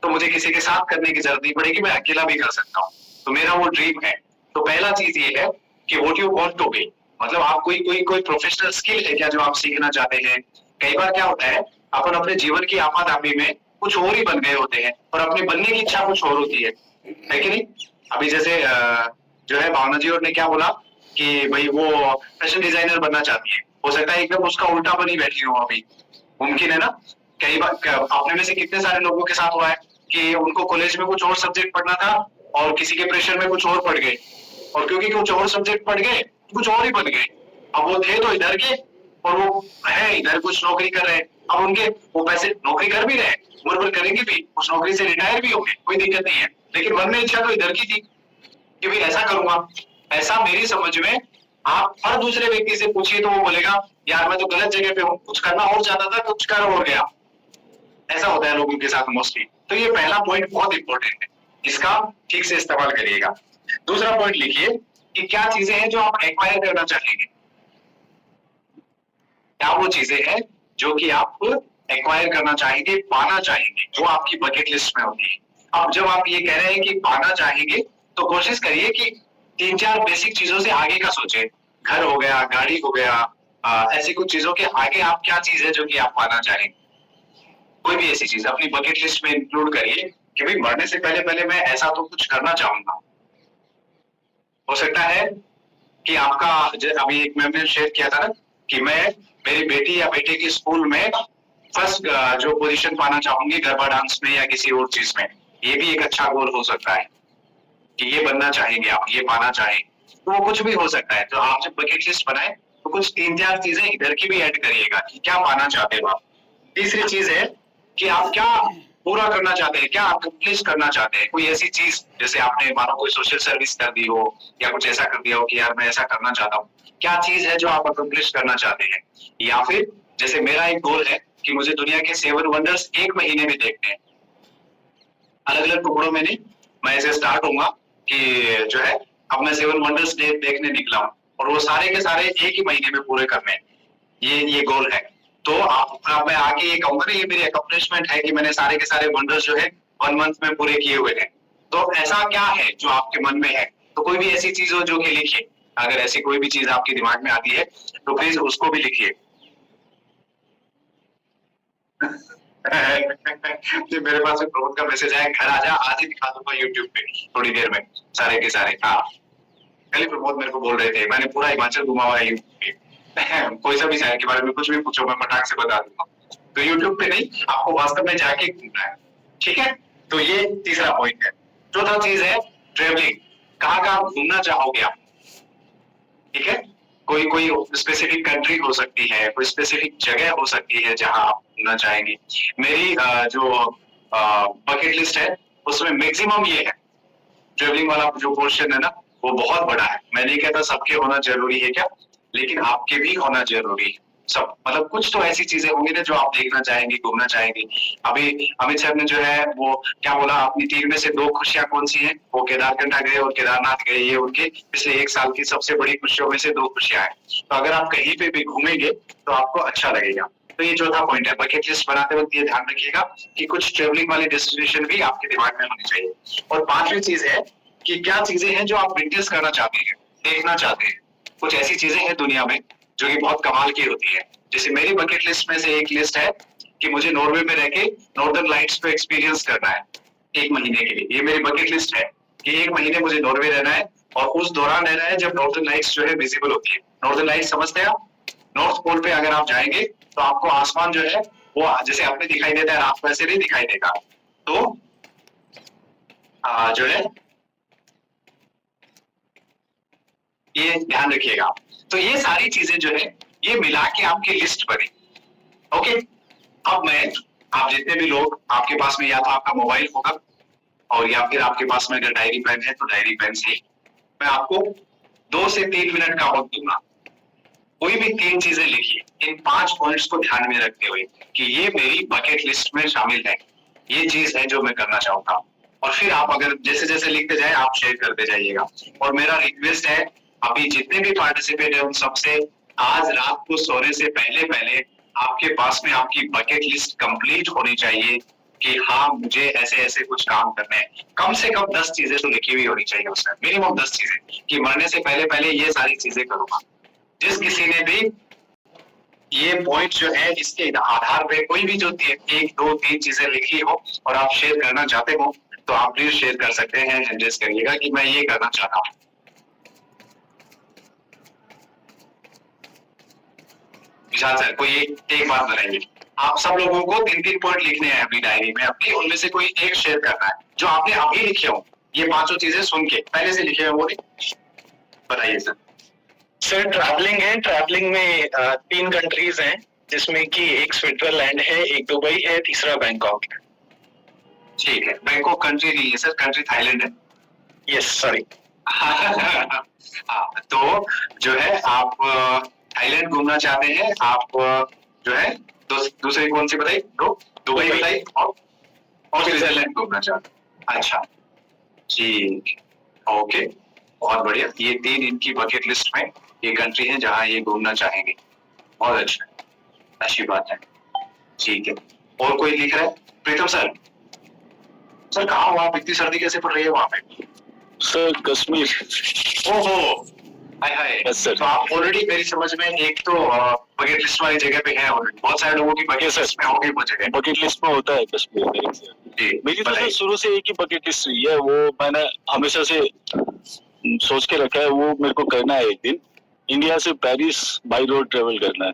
तो मुझे किसी के साथ करने की जरूरत नहीं पड़ेगी, मैं अकेला भी कर सकता हूँ। तो मेरा वो ड्रीम है। तो पहला चीज ये है कि what you want to be, मतलब आप कोई प्रोफेशनल स्किल है क्या जो आप सीखना चाहते हैं। कई बार क्या होता है, अपन अपने जीवन की आपाधापी में कुछ और ही बन गए होते हैं और अपने बनने की इच्छा कुछ और होती है कि नहीं। अभी जैसे जो है भावना जी और ने क्या बोला कि भाई वो फैशन डिजाइनर बनना चाहती है, हो सकता है एकदम उसका उल्टा बनी बैठी हो अभी, मुमकिन है ना। कई बार अपने में से कितने सारे लोगों के साथ हुआ है कि उनको कॉलेज में कुछ और सब्जेक्ट पढ़ना था और किसी के प्रेशर में कुछ और पढ़ गए, और क्योंकि कुछ और सब्जेक्ट पढ़ गए कुछ और ही बन गए। अब वो थे तो इधर के और वो है इधर, कुछ नौकरी कर रहे हैं। अब उनके वो पैसे नौकरी कर भी रहे, बराबर करेंगे भी, उस नौकरी से रिटायर भी होंगे, कोई दिक्कत नहीं है, लेकिन मन में इच्छा तो इधर की थी कि भाई ऐसा करूंगा। ऐसा मेरी समझ में आप हर दूसरे व्यक्ति से पूछिए तो वो बोलेगा यार मैं तो गलत जगह पे हूँ, कुछ करना और चाहता था कुछ कर हो गया। ऐसा होता है लोगों के साथ मोस्टली। तो ये पहला पॉइंट बहुत इंपॉर्टेंट है, इसका ठीक से इस्तेमाल करिएगा। दूसरा पॉइंट लिखिए कि क्या चीजें हैं जो आप एक्वायर करना चाहेंगे, क्या वो चीजें हैं जो कि आप एक्वायर करना चाहेंगे, पाना चाहेंगे, जो आपकी बकेट लिस्ट में होती है। अब जब आप ये कह रहे हैं कि पाना चाहेंगे तो कोशिश करिए कि 3-4 बेसिक चीजों से आगे का सोचें। घर हो गया, गाड़ी हो गया, ऐसी कुछ चीजों के आगे आप क्या चीज है जो कि आप पाना चाहेंगे। कोई भी ऐसी चीज अपनी बकेट लिस्ट में इंक्लूड करिए कि भाई मरने से पहले पहले मैं ऐसा तो कुछ करना चाहूंगा। हो सकता है कि आपका अभी एक मैंने शेयर किया था ना कि मैं मेरी बेटी या बेटे के स्कूल में फर्स्ट जो पोजीशन पाना चाहूंगी गरबा डांस में या किसी और चीज में। ये भी एक अच्छा गोल हो सकता है कि ये बनना चाहेंगे आप, ये पाना चाहेंगे, तो वो कुछ भी हो सकता है। तो आप जब बकेट लिस्ट बनाए तो कुछ 3-4 चीजें इधर की भी ऐड करिएगा कि क्या पाना चाहते हो आप। तीसरी चीज है कि आप क्या पूरा करना चाहते हैं, क्या अकम्प्लिश करना चाहते हैं। कोई ऐसी चीज जैसे आपने मानो कोई सोशल सर्विस कर दी हो या कुछ ऐसा कर दिया हो कि यार मैं ऐसा करना चाहता हूँ, क्या चीज है जो आप अकम्प्लिश करना चाहते हैं। या फिर जैसे मेरा एक गोल है कि मुझे दुनिया के 7 वंडर्स 1 महीने में देखने हैं, अलग अलग टुकड़ों में नहीं। मैं ऐसे स्टार्ट होऊंगा कि जो है अब मैं 7 वंडर्स देखने निकला हूँ और वो सारे के सारे एक ही महीने में पूरे करने हैं, ये गोल है। तो आप मैं आगे ये कहूंगा ना ये मेरी अकम्प्लिशमेंट है कि मैंने सारे के सारे वंडर्स जो है 1 मंथ में पूरे किए हुए हैं। तो ऐसा क्या है जो आपके मन में है, तो कोई भी ऐसी चीज हो जो कि लिखिए। अगर ऐसी कोई भी चीज आपके दिमाग में आती है तो प्लीज उसको भी लिखिए। मेरे पास प्रमोद का मैसेज आया, घर आजा, आज ही दिखा दूंगा यूट्यूब पे थोड़ी देर में सारे के सारे। हाँ कल प्रमोद मेरे को बोल रहे थे मैंने पूरा हिमाचल घुमा हुआ है यूट्यूब पे। कोई सा भी शहर के बारे में कुछ भी पूछो मैं फटाक से बता दूंगा। तो यूट्यूब पे नहीं, आपको वास्तव में जाके घूमना है, ठीक है। तो ये तीसरा पॉइंट है। चौथा चीज है ट्रेवलिंग, कहाँ कहाँ घूमना चाहोगे आप, ठीक है। कोई स्पेसिफिक कंट्री हो सकती है, कोई स्पेसिफिक जगह हो सकती है जहां आप घूमना चाहेंगे। मेरी जो बकेट लिस्ट है उसमें मैक्सिमम ये है, ट्रेवलिंग वाला जो पोर्शन है ना वो बहुत बड़ा है। मैं नहीं कहता सबके होना जरूरी है क्या, लेकिन आपके भी होना जरूरी है। सब मतलब कुछ तो ऐसी चीजें होंगी ना जो आप देखना चाहेंगे, घूमना चाहेंगे। अभी अमित सर ने जो है वो क्या बोला, अपनी 3 में से 2 खुशियां कौन सी हैं, वो केदारकंठा गए और केदारनाथ गए। ये उनके पिछले 1 साल की सबसे बड़ी खुशियों में से 2 खुशियां हैं। तो अगर आप कहीं पे भी घूमेंगे तो आपको अच्छा लगेगा। तो ये चौथा पॉइंट है। बकेट लिस्ट बनाते वक्त ये ध्यान रखिएगा कि कुछ ट्रेवलिंग वाले डेस्टिनेशन भी आपके दिमाग में होनी चाहिए। और 5वीं चीज है कि क्या चीजें हैं जो आप विटनेस करना चाहते हैं, देखना चाहते हैं। कुछ ऐसी चीजें हैं दुनिया में जो कि बहुत कमाल की होती है। जैसे मेरी बकेट लिस्ट में से एक लिस्ट है कि मुझे नॉर्वे में रह के नॉर्दर्न लाइट्स को एक्सपीरियंस करना है 1 महीने के लिए। ये मेरी बकेट लिस्ट है कि 1 महीने मुझे नॉर्वे रहना है और उस दौरान रहना है जब नॉर्दर्न लाइट्स जो है विजिबल होती है। नॉर्दर्न लाइट्स समझते हैं आप, नॉर्थ पोल पे अगर आप जाएंगे तो आपको आसमान जो है वो जैसे अपने दिखाई देता है रात को ऐसे नहीं दिखाई देगा। तो जो है ये ध्यान रखिएगा। तो ये सारी चीजें जो है ये मिला के आपकी लिस्ट बनी। ओके, अब मैं आप जितने भी लोग आपके पास में या तो आपका मोबाइल होगा और या फिर आपके पास में अगर डायरी पेन है तो डायरी पेन से मैं आपको 2 से 3 मिनट का वक्त दूंगा। कोई भी 3 चीजें लिखिए इन 5 पॉइंट्स को ध्यान में रखते हुए कि ये मेरी बकेट लिस्ट में शामिल है, ये चीज है जो मैं करना चाहूंगा। और फिर आप अगर जैसे जैसे लिखते जाए आप शेयर करते जाइएगा। और मेरा रिक्वेस्ट है अभी जितने भी पार्टिसिपेट है उन सबसे आज रात को सोने से पहले पहले आपके पास में आपकी बकेट लिस्ट कंप्लीट होनी चाहिए कि हाँ मुझे ऐसे ऐसे कुछ काम करने हैं। कम से कम 10 चीजें तो लिखी हुई होनी चाहिए उसमें, मिनिमम 10 चीजें कि मरने से पहले पहले ये सारी चीजें करूंगा। जिस किसी ने भी ये पॉइंट जो है इसके आधार पे कोई भी जो 1, 2, 3 चीजें लिखी हो और आप शेयर करना चाहते हो तो आप प्लीज शेयर कर सकते हैं, एड्रेस करिएगा कि मैं ये करना चाहता हूँ। विशाल सर कोई एक बात बताइए, आप सब लोगों को 3-3 पॉइंट लिखने हैं अपनी डायरी में अपनी, उनमें से कोई एक शेयर करना है जो आपने अभी लिखे हो। ये 5 चीजें सुन के पहले से लिखे हुए वो नहीं, बताइए सर। सर ट्रैवलिंग है, ट्रैवलिंग में 3 कंट्रीज हैं जिसमें कि एक स्विट्जरलैंड है, एक दुबई है, तीसरा बैंकॉक है। ठीक है, बैंकॉक कंट्री नहीं है सर, कंट्री थाईलैंड है। Yes sorry. हाँ, तो जो है आप थाईलैंड घूमना चाहते हैं, आप जो है दूसरी कौन सी बताई? दुबई बताई और स्विट्जरलैंड घूमना चाहते हैं। अच्छा ठीक, ओके, बहुत बढ़िया। ये 3 इनकी बकेट लिस्ट में ये कंट्री है जहाँ ये घूमना चाहेंगे। बहुत अच्छा, अच्छी बात है। ठीक है, और कोई लिख रहा है? प्रीतम सर, सर कहाँ हो आप? इतनी सर्दी कैसे पड़ रही है वहाँ पे? सर कश्मीर। ओहो, हाय हाय। Yes, sir. तो आप ऑलरेडी मेरी समझ में एक तो बकेट लिस्ट वाली जगह पे हैं ऑलरेडी। बहुत सारे लोगों की बकेट लिस्ट में होगी वो जगह। बकेट लिस्ट में होता है कश्मीर मेरे से। जी, मेरी तो बताइए। सर शुरू से एक ही बकेट लिस्ट रही है, वो मैंने हमेशा से सोच के रखा है, वो मेरे को करना है एक दिन। इंडिया से पेरिस बाई रोड ट्रेवल करना है।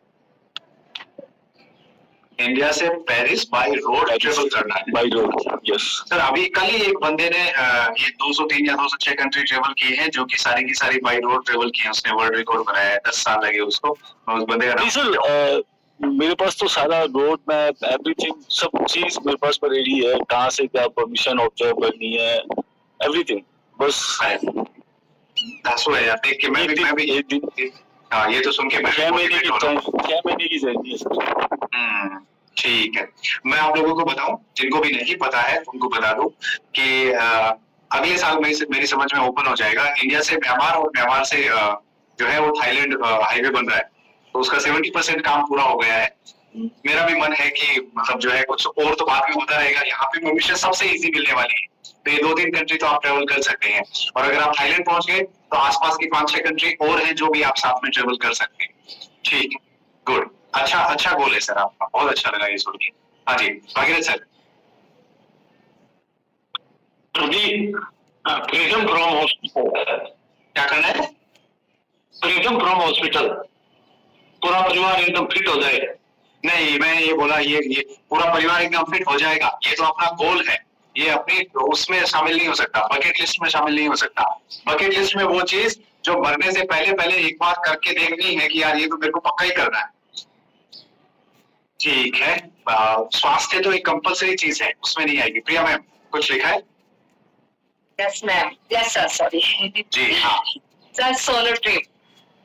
इंडिया से पेरिस बाय रोड ट्रेवल करना है। बाई रोड, यस सर अभी कल ही एक बंदे ने ये 203 या 206 कंट्री ट्रेवल की है, जो कि सारी की सारी बाय रोड ट्रेवल की है। उसने वर्ल्ड रिकॉर्ड बनाया है, 10 साल लगे उसको। मैं उस बंदे का नहीं सर, मेरे पास तो सारा रोड मैप एवरीथिंग सब चीज मेरे पास पर रेडी है। कहाँ से क्या परमिशन ऑब्जर्व करनी है, एवरीथिंग। बस दासो है यार, देख के मैं भी एक दिन। हाँ, ये तो सुन के मैं 6 महीने की जर्नी है सर। ठीक है, मैं आप लोगों को बताऊं, जिनको भी नहीं पता है उनको बता दूं कि अगले साल मेरी समझ में ओपन हो जाएगा इंडिया से म्यांमार, और म्यांमार से जो है वो थाईलैंड हाईवे बन रहा है। तो उसका 70% काम पूरा हो गया है। मेरा भी मन है कि मतलब जो है कुछ और तो बाद में होता रहेगा। यहाँ पे परमिशन सबसे इजी मिलने वाली है, तो ये 2-3 कंट्री तो आप ट्रेवल कर सकते हैं। और अगर आप थाईलैंड पहुंच गए तो आसपास की 5-6 कंट्री और हैं जो भी आप साथ में ट्रेवल कर सकते हैं। ठीक है, गुड, अच्छा गोल है सर आपका, बहुत अच्छा लगा ये सुन के। हाँ जी, भागीरथ सर। जी, फ्रीडम फ्रॉम हॉस्पिटल। क्या करना है? फ्रीडम फ्रॉम हॉस्पिटल, पूरा परिवार एकदम फिट हो जाए। नहीं, मैं ये बोला ये पूरा परिवार एकदम फिट हो जाएगा, ये तो अपना गोल है। ये अपनी उसमें शामिल नहीं हो सकता, बकेट लिस्ट में शामिल नहीं हो सकता। बकेट लिस्ट में वो चीज जो मरने से पहले एक बार करके देखनी है कि यार ये तो मेरे को पक्का ही करना है। ठीक है, स्वास्थ्य तो एक कंपलसरी चीज है, उसमें नहीं आएगी। प्रिया मैम, कुछ लिखा है? Yes ma'am, yes sir, sorry जी हाँ sir. Solo trip.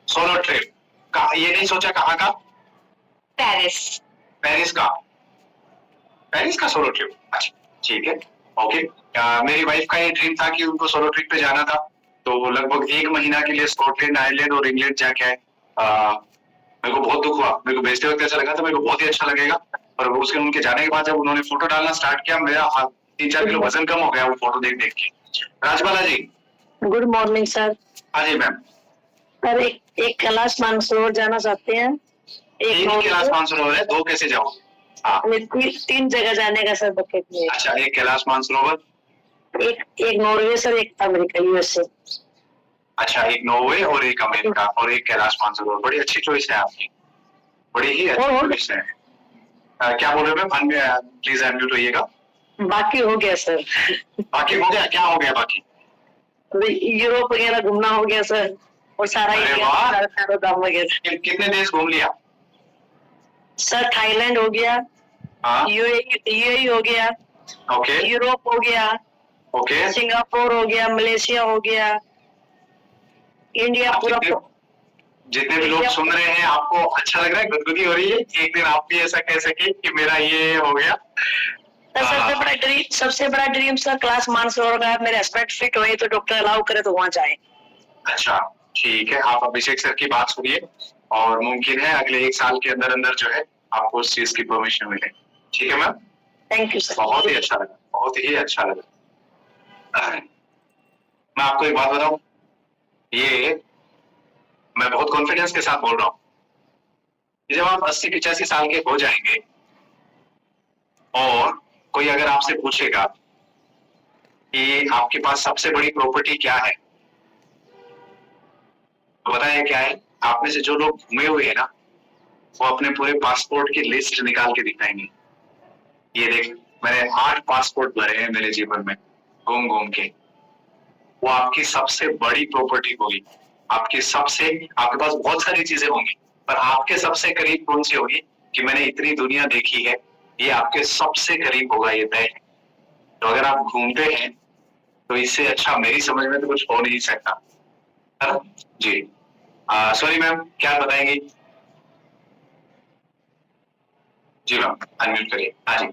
Solo trip का ये नहीं सोचा कहाँ का? पेरिस। पेरिस का सोलो ट्रिप। अच्छा ठीक है, ओके। मेरी वाइफ का ये ड्रीम था कि उनको सोलो ट्रिप पे जाना था, तो लगभग 1 महीना के लिए स्कॉटलैंड, आयरलैंड और इंग्लैंड जाके आए। मेरे को बहुत दुख हुआ, मेरे को भेजते वक्त ऐसा लगा था मेरे को बहुत ही अच्छा लगेगा, पर उसके उनके जाने के बाद जब उन्होंने फोटो डालना स्टार्ट किया, मेरा 3-4 किलो वजन कम हो गया वो फोटो देख के। राजबाला जी, गुड मॉर्निंग सर। हाँ जी मैम। सर एक कैलाश मानसरोवर जाना चाहते हैं। एक कैलाश मानसरोवर है, 2 कैसे जाओ? हाँ, 3 जगह जाने का सर बकेट में। अच्छा, एक कैलाश मानसरोवर, एक नॉर्वे सर, एक अमेरिका यूएसए। अच्छा, एक नॉर्वे और एक अमेरिका और एक कैलाश मानसरोवर। बड़ी अच्छी चॉइस है आपकी, बड़ी ही अच्छी चॉइस है। क्या बोल रहे हो मैम? Please unmute होइएगा। बाकी हो गया सर। बाकी हो गया? क्या हो गया बाकी? यूरोप वगैरह घूमना हो गया सर, और सारा दाम वगैरह। कितने देश घूम लिया सर? थाईलैंड हो गया, यूएई हो गया, ओके, यूरोप हो गया, ओके, सिंगापुर हो गया, मलेशिया हो गया, इंडिया पूरा। जितने भी लोग सुन रहे हैं, आपको अच्छा लग रहा है? गुदगुदी हो रही है? एक दिन आप भी ऐसा कह सके कि मेरा ये हो गया। सबसे बड़ा ड्रीम सर क्लास मानसरोवर का। मेरे हस्बैंड फिट हुए तो डॉक्टर अलाउ करे तो वहाँ जाए। अच्छा ठीक है, आप अभिषेक सर की बात सुनिए, और मुमकिन है अगले 1 साल के अंदर अंदर जो है आपको उस चीज की परमिशन मिले। ठीक है मैम, थैंक यू सर। बहुत ही अच्छा लगा, बहुत ही अच्छा लगा। मैं आपको एक बात बताऊं, ये मैं बहुत कॉन्फिडेंस के साथ बोल रहा हूँ, जब आप 80-85 साल के हो जाएंगे और कोई अगर आपसे पूछेगा कि आपके पास सबसे बड़ी प्रॉपर्टी क्या है, तो बताया क्या है? आप में से जो लोग घूमे हुए हैं ना, वो अपने पूरे पासपोर्ट की लिस्ट निकाल के दिखाएंगे। ये देख, मैंने 8 पासपोर्ट भरे हैं मेरे जीवन में घूम घूम के। वो आपकी सबसे बड़ी प्रॉपर्टी होगी। आपके पास बहुत सारी चीजें होंगी, पर आपके सबसे करीब कौन सी होगी कि मैंने इतनी दुनिया देखी है, ये आपके सबसे करीब होगा, ये तय है। तो अगर आप घूमते हैं तो इससे अच्छा मेरी समझ में तो कुछ हो नहीं सकता, है ना जी। सॉरी मैम, क्या बताएंगी? जी मैम, अनम्यूट करिए। हाँ जी।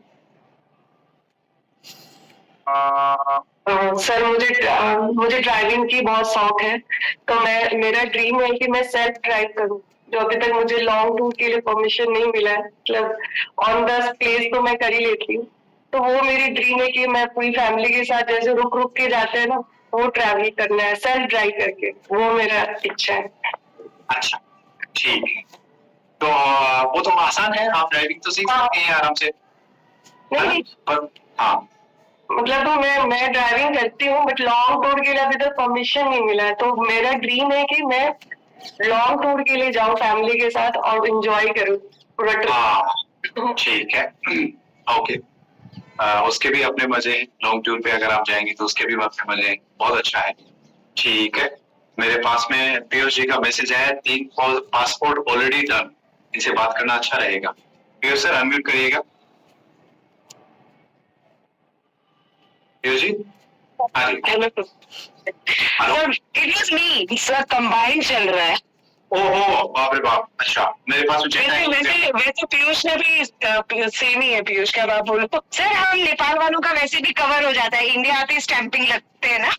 सर मुझे ड्राइविंग की बहुत शौक है, तो मेरा ड्रीम है कि मैं सेल्फ ड्राइव करूं, जो अभी तक मुझे लॉन्ग टूर के लिए परमिशन नहीं मिला है। मतलब ऑन द प्लेस तो मैं कर ही लेती हूँ, तो वो मेरी ड्रीम है कि मैं पूरी फैमिली के साथ जैसे रुक रुक के जाते हैं ना, वो ट्रैवल करना है सेल्फ ड्राइव करके, वो मेरा इच्छा है। अच्छा ठीक है, तो वो तो आसान है, आप ड्राइविंग तो सीख सकते हैं आराम से। नहीं पर हाँ मतलब तो मैं ड्राइविंग करती हूँ, बट लॉन्ग टूर के लिए अभी तक परमिशन नहीं मिला है, तो मेरा ड्रीम है कि मैं लॉन्ग टूर के लिए जाऊँ फैमिली के साथ और एंजॉय करूँ पूरा ट्रिप। ठीक है, ओके। उसके भी अपने मजे हैं, लॉन्ग टूर पे अगर आप जाएंगे तो उसके भी अपने मजे हैं, बहुत अच्छा है। ठीक है, मेरे पास में पीयूष जी का मैसेज है, 3 पासपोर्ट ऑलरेडी डन, इनसे बात करना अच्छा रहेगा। पीयूष सर अनम्यूट करिएगा। पीयूष जी, हाँ जी। Sir it was me, sir combine चल रहा है। ओहो बाप रे बाप, अच्छा मेरे पास वैसे पीयूष ने भी सेम ही है, पीयूष का बाप बोलो। सर हम नेपाल वालों का वैसे भी कवर हो जाता है, इंडिया आते स्टैंपिंग लगते हैं ना।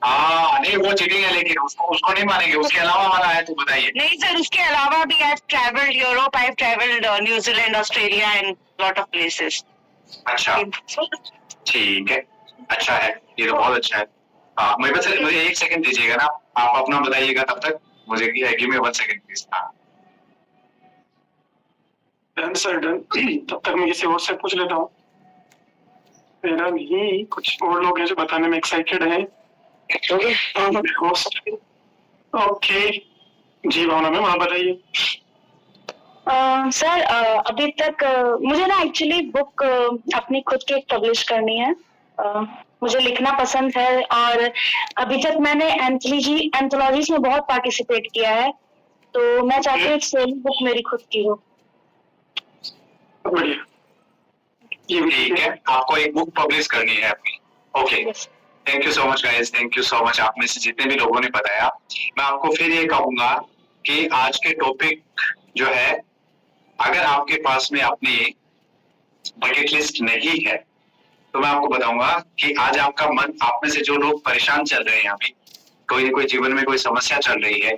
हाँ नहीं वो चीटिंग है, लेकिन उसको नहीं मानेंगे। उसके अलावा वाला है तो बताइए। नहीं सर, उसके अलावा भी I have travelled Europe, I have travelled New Zealand, Australia and lot of places. अच्छा ठीक है, अच्छा है, ये तो बहुत अच्छा है। हाँ मुझे 1 सेकंड दीजिएगा ना, आप अपना बताइएगा तब तक, मुझे give me 1 second please. Done sir done. तब तक मैं किसी और से पूछ लेता हूँ, मेरा भी कुछ और लोग हैं जो बताने में एक्साइटेड हैं। ओके जी भावना मैम, आप बताइए। सर अभी तक मुझे ना एक्चुअली बुक अपनी खुद की पब्लिश करनी है। मुझे लिखना पसंद है और अभी तक मैंने एंथोलॉजीज में बहुत पार्टिसिपेट किया है, तो मैं चाहती हूँ एक सेल बुक मेरी खुद की हो। बढ़िया, ठीक है, आपको एक बुक पब्लिश करनी है अपनी। Okay, thank you so much guys, thank you so much. आप में से जितने भी लोगों ने बताया, मैं आपको फिर ये कहूंगा कि आज के टॉपिक जो है, अगर आपके पास में अपनी बकेट लिस्ट नहीं है तो मैं आपको बताऊंगा कि आज आपका मन, आप में से जो लोग परेशान चल रहे हैं, अभी कोई न कोई जीवन में कोई समस्या चल रही है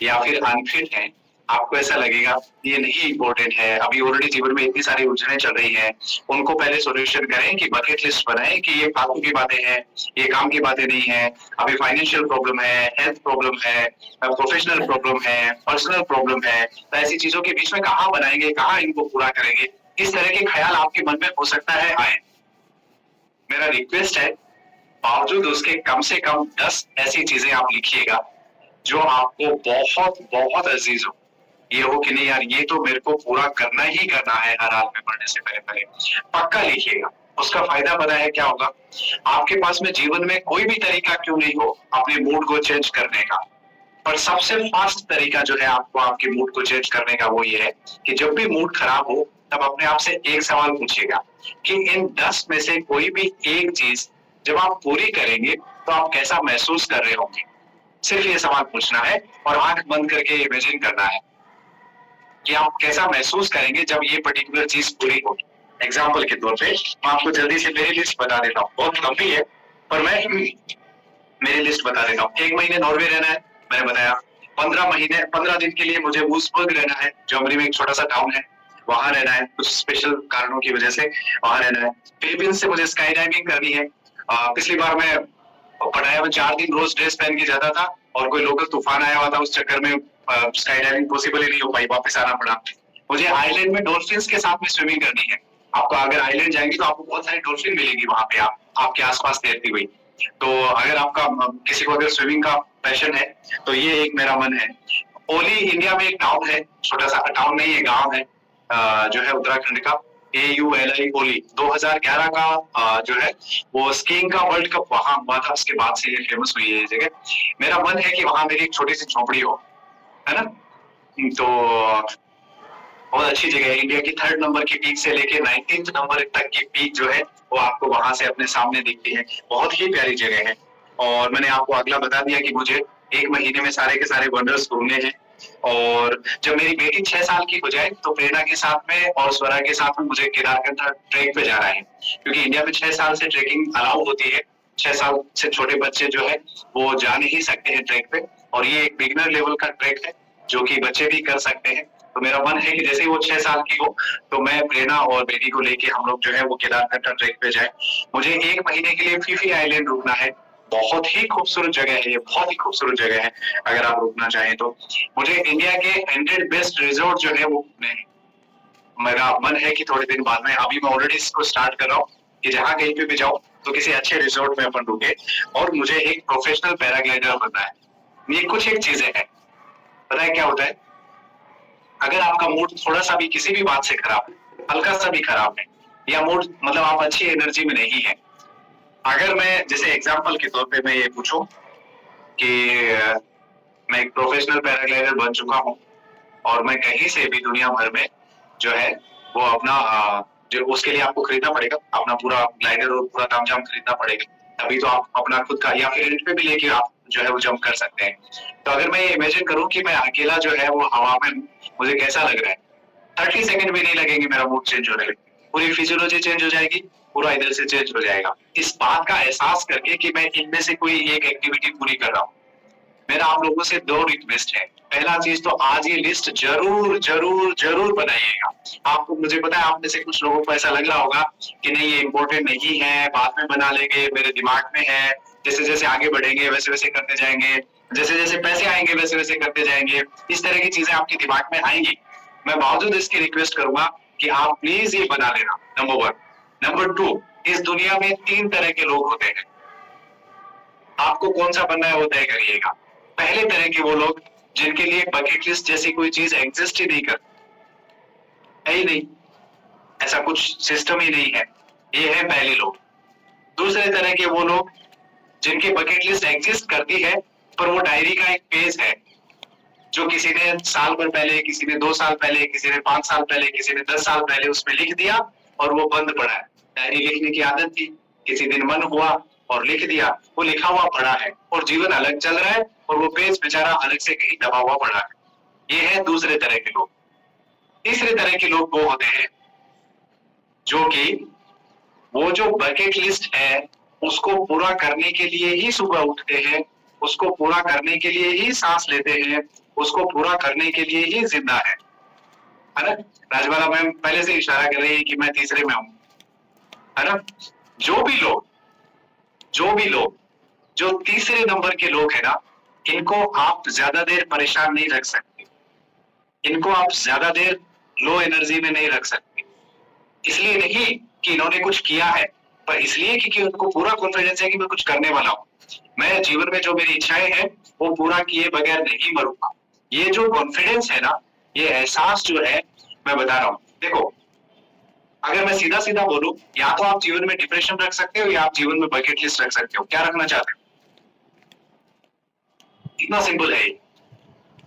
या फिर अनफिट है, आपको ऐसा लगेगा ये नहीं इम्पोर्टेंट है, अभी ऑलरेडी जीवन में इतनी सारी उलझनें चल रही हैं, उनको पहले सॉल्यूशन करें कि बकेट लिस्ट बनाएं कि ये फालतू की बातें हैं, ये काम की बातें नहीं है, अभी फाइनेंशियल प्रॉब्लम है, हेल्थ प्रॉब्लम है, प्रोफेशनल प्रॉब्लम है, पर्सनल प्रॉब्लम है, तो ऐसी चीजों के बीच में कहाँ बनाएंगे, कहाँ इनको पूरा करेंगे, इस तरह के ख्याल आपके मन में हो सकता है आए। मेरा रिक्वेस्ट है, बावजूद उसके कम से कम 10 ऐसी चीजें आप लिखिएगा जो आपको बहुत बहुत अजीज हो, ये हो कि नहीं यार ये तो मेरे को पूरा करना ही करना है हर हाल में, पढ़ने से पहले पक्का लिखिएगा। उसका फायदा पता है क्या होगा, आपके पास में जीवन में कोई भी तरीका क्यों नहीं हो अपने मूड को चेंज करने का, पर सबसे फास्ट तरीका जो है आपको आपके मूड को चेंज करने का वो ये है कि जब भी मूड खराब हो तब अपने आप से एक सवाल पूछिएगा कि इन 10 में से कोई भी एक चीज जब आप पूरी करेंगे तो आप कैसा महसूस कर रहे होंगे। सिर्फ ये सवाल पूछना है और आंख बंद करके इमेजिन करना है कि आप कैसा महसूस करेंगे जब ये पर्टिकुलर चीज पूरी होगी। एग्जाम्पल के तौर पे मैं आपको जल्दी से मेरी लिस्ट बता देता हूँ, बहुत लंबी है पर मैं मेरी लिस्ट बता देता हूँ। 1 महीने नॉर्वे रहना है, मैंने बताया। 15 दिन के लिए मुझे वुल्सबर्ग रहना है, जर्मनी में एक छोटा सा टाउन है, वहां रहना है, कुछ स्पेशल कारणों की वजह से वहां रहना है। फिलीपींस से मुझे स्काई डाइविंग करनी है। पिछली बार मैं पटाया में 4 दिन रोज ड्रेस पहन के जाता था और कोई लोकल तूफान आया हुआ था, उस चक्कर में स्काई डाइविंग पॉसिबल ही नहीं हो पाई, वापस आना पड़ा। मुझे आइलैंड में डॉल्फिन्स के साथ में स्विमिंग करनी है। आपको अगर आइलैंड जाएंगे तो आपको बहुत सारी डॉल्फिन मिलेगी वहां पे, आपके आसपास तैरती हुई। तो अगर आपका किसी को अगर स्विमिंग का पैशन है तो ये एक मेरा मन है। ओली इंडिया में एक टाउन है, छोटा सा टाउन नहीं है, गांव है, जो है उत्तराखंड का, AULI ओली। 2011 का जो है वो स्कीइंग का वर्ल्ड कप वहां हुआ था, उसके बाद से ये फेमस हुई है ये जगह। मेरा मन है कि वहां मेरी एक छोटी सी झोपड़ी हो, है ना। तो बहुत अच्छी जगह है, इंडिया की 3rd नंबर की पीक से लेके 19th नंबर तक की पीक जो है वो आपको वहां से अपने सामने दिखती है। बहुत ही प्यारी जगह है। और मैंने आपको अगला बता दिया कि मुझे 1 महीने में सारे के सारे वंडर्स घूमने हैं। और जब मेरी बेटी 6 साल की हो जाए तो प्रेरणा के साथ में और स्वरा के साथ में मुझे केदारकंठा ट्रैक पे जाना है, क्योंकि इंडिया में 6 साल से ट्रेकिंग अलाउ होती है। 6 साल से छोटे बच्चे जो है वो जा नहीं सकते हैं ट्रैक पे, और ये एक बिगिनर लेवल का ट्रैक है जो कि बच्चे भी कर सकते हैं। तो मेरा मन है कि जैसे ही वो 6 साल की हो तो मैं प्रेरणा और बेटी को लेके हम लोग जो है वो केदारकंठा ट्रैक पे जाए। मुझे 1 महीने के लिए फीफी आइलैंड रुकना है। बहुत ही खूबसूरत जगह है ये, बहुत ही खूबसूरत जगह है। अगर आप रुकना चाहें तो मुझे इंडिया के 100 बेस्ट रिजॉर्ट जो है वो घूमने हैं। मेरा मन है कि थोड़े दिन बाद में, अभी मैं ऑलरेडी इसको स्टार्ट कर रहा हूँ कि जहाँ कहीं पे भी जाऊँ तो किसी अच्छे रिजॉर्ट में अपन रुके, और मुझे एक प्रोफेशनल पैराग्लाइडर बनना है। ये कुछ एक चीजें हैं, पता है क्या होता है, अगर आपका मूड थोड़ा सा भी किसी भी बात से खराब है, हल्का सा भी खराब है, या मूड मतलब आप अच्छी एनर्जी में नहीं है, अगर मैं जैसे एग्जांपल के तौर पे मैं ये पूछूं कि मैं एक प्रोफेशनल पैराग्लाइडर बन चुका हूं और मैं कहीं से भी दुनिया भर में जो है वो अपना जो उसके लिए आपको खरीदना पड़ेगा, अपना पूरा ग्लाइडर और पूरा तामझाम खरीदना पड़ेगा, तभी तो आप अपना खुद का, या फिर रेंट पे भी लेके आप जो है वो जंप कर सकते हैं। तो अगर मैं ये इमेजिन करूं कि मैं अकेला जो है वो हवा में, मुझे कैसा लग रहा है, 30 सेकंड भी नहीं लगेंगे मेरा मूड चेंज होने में, पूरी फिजियोलॉजी चेंज हो जाएगी, पूरा इधर से चेंज हो जाएगा। इस बात का एहसास करके कि मैं इनमें से कोई एक एक्टिविटी पूरी कर रहा हूँ। मेरा आप लोगों से 2 रिक्वेस्ट है। पहला चीज तो आज ये लिस्ट जरूर जरूर जरूर बनाइएगा। आपको, मुझे पता है आप में से कुछ लोगों को ऐसा लग रहा होगा कि नहीं ये इम्पोर्टेंट नहीं है, बाद में बना लेंगे, मेरे दिमाग में है, जैसे जैसे आगे बढ़ेंगे वैसे वैसे करते जाएंगे, जैसे जैसे पैसे आएंगे वैसे वैसे करते जाएंगे, इस तरह की चीजें आपके दिमाग में आएंगी। मैं बावजूद इसकी रिक्वेस्ट करूंगा कि आप प्लीज ये बना लेना, नंबर 1। नंबर 2, इस दुनिया में 3 तरह के लोग होते हैं। आपको कौन सा बनना है वो तय करिएगा। पहले तरह के वो लोग जिनके लिए बकेट लिस्ट जैसी कोई चीज एग्जिस्ट ही नहीं करती, है ही नहीं, ऐसा कुछ सिस्टम ही नहीं है, ये है पहले लोग। दूसरे तरह के वो लोग जिनकी बकेट लिस्ट एग्जिस्ट करती है पर वो डायरी का एक पेज है जो किसी ने साल भर पहले, किसी ने 2 साल पहले, किसी ने 5 साल पहले, किसी ने 10 साल पहले उसमें लिख दिया और वो बंद पड़ा है। डायरी लिखने की आदत थी, किसी दिन मन हुआ और लिख दिया, वो लिखा हुआ पड़ा है और जीवन अलग चल रहा है और वो पेज बेचारा अलग से कहीं दबा हुआ पड़ा है। ये है दूसरे तरह के लोग। तीसरे तरह के लोग वो होते हैं जो कि वो जो बकेट लिस्ट है उसको पूरा करने के लिए ही सुबह उठते हैं, उसको पूरा करने के लिए ही सांस लेते हैं, उसको पूरा करने के लिए ही जिंदा है ना। राजबाला मैम पहले से इशारा कर रही है कि मैं तीसरे में हूं, है ना। जो भी लोग जो तीसरे नंबर के लोग हैं ना, इनको आप ज्यादा देर परेशान नहीं रख सकते, इनको आप ज्यादा देर लो एनर्जी में नहीं रख सकते। इसलिए नहीं कि इन्होंने कुछ किया है, पर इसलिए कि उनको पूरा कॉन्फिडेंस है कि मैं कुछ करने वाला हूँ, मैं जीवन में जो मेरी इच्छाएं हैं वो पूरा किए बगैर नहीं मरूंगा। ये जो कॉन्फिडेंस है ना, ये एहसास जो है, मैं बता रहा हूँ, देखो अगर मैं सीधा सीधा बोलूं, या तो आप जीवन में डिप्रेशन रख सकते हो या आप जीवन में बकेट लिस्ट रख सकते हो। क्या रखना चाहते हो? इतना सिंपल है।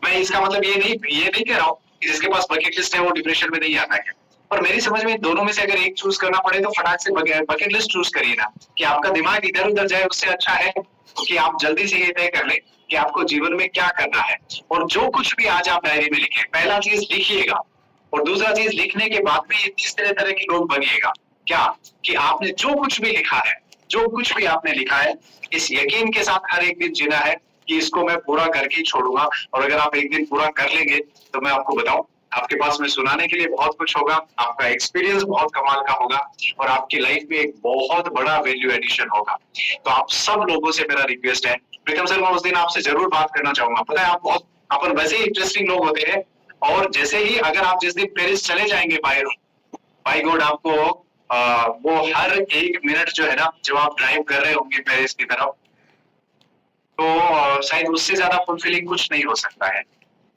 मैं इसका मतलब ये नहीं कह रहा हूँ कि जिसके पास बकेट लिस्ट है वो डिप्रेशन में नहीं आता है, पर मेरी समझ में दोनों में से अगर एक चूज करना पड़े तो फटाक से बकेट लिस्ट चूज करिए ना, कि आपका दिमाग इधर उधर जाए उससे अच्छा है कि आप जल्दी से ये तय कर लें कि आपको जीवन में क्या करना है। और जो कुछ भी आज आप डायरी में लिखें, पहला चीज लिखिएगा, और दूसरा चीज लिखने के बाद में ये तीसरे तरह के लोग बनिएगा। क्या कि आपने जो कुछ भी लिखा है, जो कुछ भी आपने लिखा है, इस यकीन के साथ हर एक दिन जीना है कि इसको मैं पूरा करके ही छोड़ूंगा। और अगर आप एक दिन पूरा कर लेंगे तो मैं आपको बताऊं, आपके पास में सुनाने के लिए बहुत कुछ होगा, आपका एक्सपीरियंस बहुत कमाल का होगा और आपकी लाइफ में एक बहुत बड़ा वैल्यू एडिशन होगा। तो आप सब लोगों से मेरा रिक्वेस्ट है, प्रीतम सर मैं उस दिन आपसे जरूर बात करना चाहूंगा। पता है आप बहुत, अपन वैसे ही इंटरेस्टिंग लोग होते हैं, और जैसे ही अगर आप जिस दिन पेरिस चले जाएंगे बाय गॉड, आपको वो हर 1 मिनट जो है ना, जब आप ड्राइव कर रहे होंगे पेरिस की तरफ, तो शायद उससे ज्यादा फुलफिलिंग कुछ नहीं हो सकता है।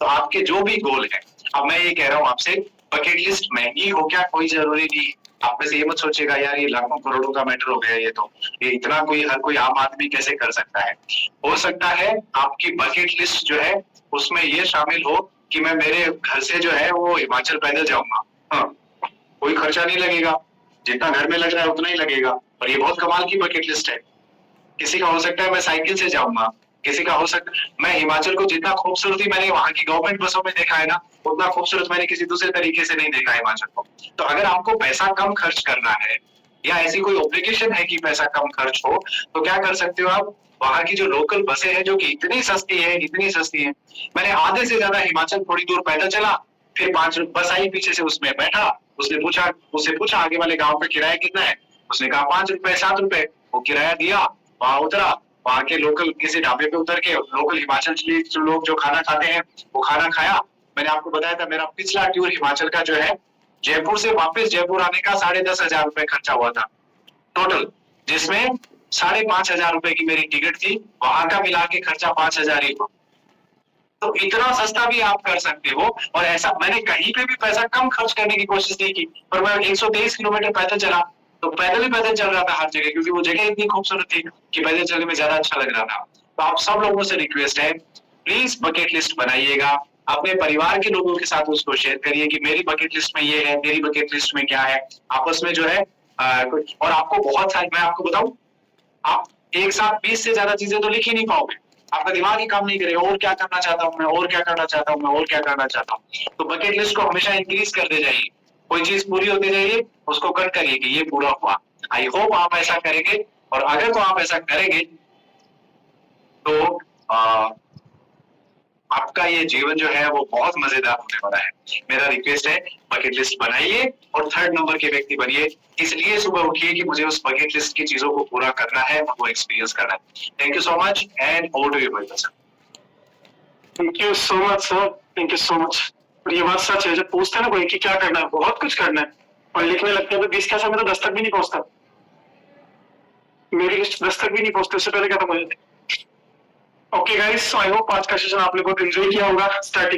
तो आपके जो भी गोल है, अब मैं ये कह रहा हूँ आपसे, बकेट लिस्ट महंगी हो क्या कोई जरूरी नहीं। आप में से ये मत सोचिएगा यार ये लाखों करोड़ों का मैटर हो गया, ये इतना हर कोई आम आदमी कैसे कर सकता है। हो सकता है आपकी बकेट लिस्ट जो है उसमें ये शामिल हो कि मैं मेरे घर से जो है वो हिमाचल पैदल जाऊंगा, हाँ, कोई खर्चा नहीं लगेगा, जितना घर में लग रहा है उतना ही लगेगा। और ये बहुत कमाल की बकेट लिस्ट है। किसी का हो सकता है मैं साइकिल से जाऊंगा, किसी का हो सकता है मैं हिमाचल को जितना खूबसूरती मैंने वहां की गवर्नमेंट बसों में देखा है ना, उतना खूबसूरत मैंने किसी दूसरे तरीके से नहीं देखा हिमाचल को। तो अगर आपको पैसा कम खर्च करना है या ऐसी कोई ऑब्लिगेशन है कि पैसा कम खर्च हो, तो क्या कर सकते हो आप, वहां की जो लोकल बसें हैं जो कि इतनी सस्ती है। मैंने आधे से ज्यादा हिमाचल थोड़ी दूर पैदल चला, फिर 5 बस आई पीछे से, उसमें बैठा, उससे पूछा आगे वाले गांव पे किराया कितना है, उसने कहा 5 रुपए 7 रुपए, वो किराया दिया, वहां उतरा, वहां के लोकल किसी ढाबे पे उतर के लोकल हिमाचल लोग जो खाना खाते हैं वो खाना खाया। मैंने आपको बताया था मेरा पिछला टूर हिमाचल का जो है, जयपुर से वापस जयपुर आने का 10,500 रुपए खर्चा हुआ था टोटल, जिसमें 5,500 रुपए की मेरी टिकट थी, वहां का मिला के खर्चा 5,000 ही हुआ। तो इतना सस्ता भी आप कर सकते हो। और ऐसा मैंने कहीं पे भी पैसा कम खर्च करने की कोशिश नहीं की, पर मैं 123 किलोमीटर पैदल चला, तो पैदल ही पैदल चल रहा था हर जगह, क्योंकि वो जगह इतनी खूबसूरत थी कि पैदल चलने में ज्यादा अच्छा लग रहा था। तो आप सब लोगों से रिक्वेस्ट है, प्लीज बकेट लिस्ट बनाइएगा, अपने परिवार के लोगों के साथ उसको शेयर करिए कि मेरी बकेट लिस्ट में ये है, मेरी बकेट लिस्ट में क्या है, आपस में जो है और आपको बहुत सारी, मैं आपको बताऊं, आप एक साथ 20 से ज्यादा चीजें तो लिख ही नहीं पाओगे, आपका दिमाग ही काम नहीं करेगा, और क्या करना चाहता हूँ मैं, और क्या करना चाहता हूँ मैं, और क्या करना चाहता हूँ। तो बकेट लिस्ट को हमेशा इंक्रीज करते जाइए, कोई चीज पूरी होती जाइए, उसको कट करिए कि ये पूरा हुआ। आई होप आप ऐसा करेंगे, और अगर तो आप ऐसा करेंगे तो आपका ये जीवन जो है वो बहुत मजेदार होने वाला है। मेरा रिक्वेस्ट है, बकेट लिस्ट बनाइए और 3rd नंबर के व्यक्ति बनिए, इसलिए सुबह उठिए कि मुझे उस बकेट लिस्ट की चीजों को पूरा करना है और वो एक्सपीरियंस करना है। Thank you so much and over to you भाई sir. Thank you so much sir, thank you so much. और ये बात सच है, जब पूछते हैं ना कोई कि क्या करना है, बहुत कुछ करना है, और लिखने लगते हैं तो 20 का समय तो 10 तक भी नहीं पहुंचता। मेरी लिस्ट 10 तक भी नहीं पहुंचती, उससे पहले खत्म हो जाती। Okay guys, so I hope आज का सेशन आप लोगों को एंजॉय किया होगा। स्टार्टिंग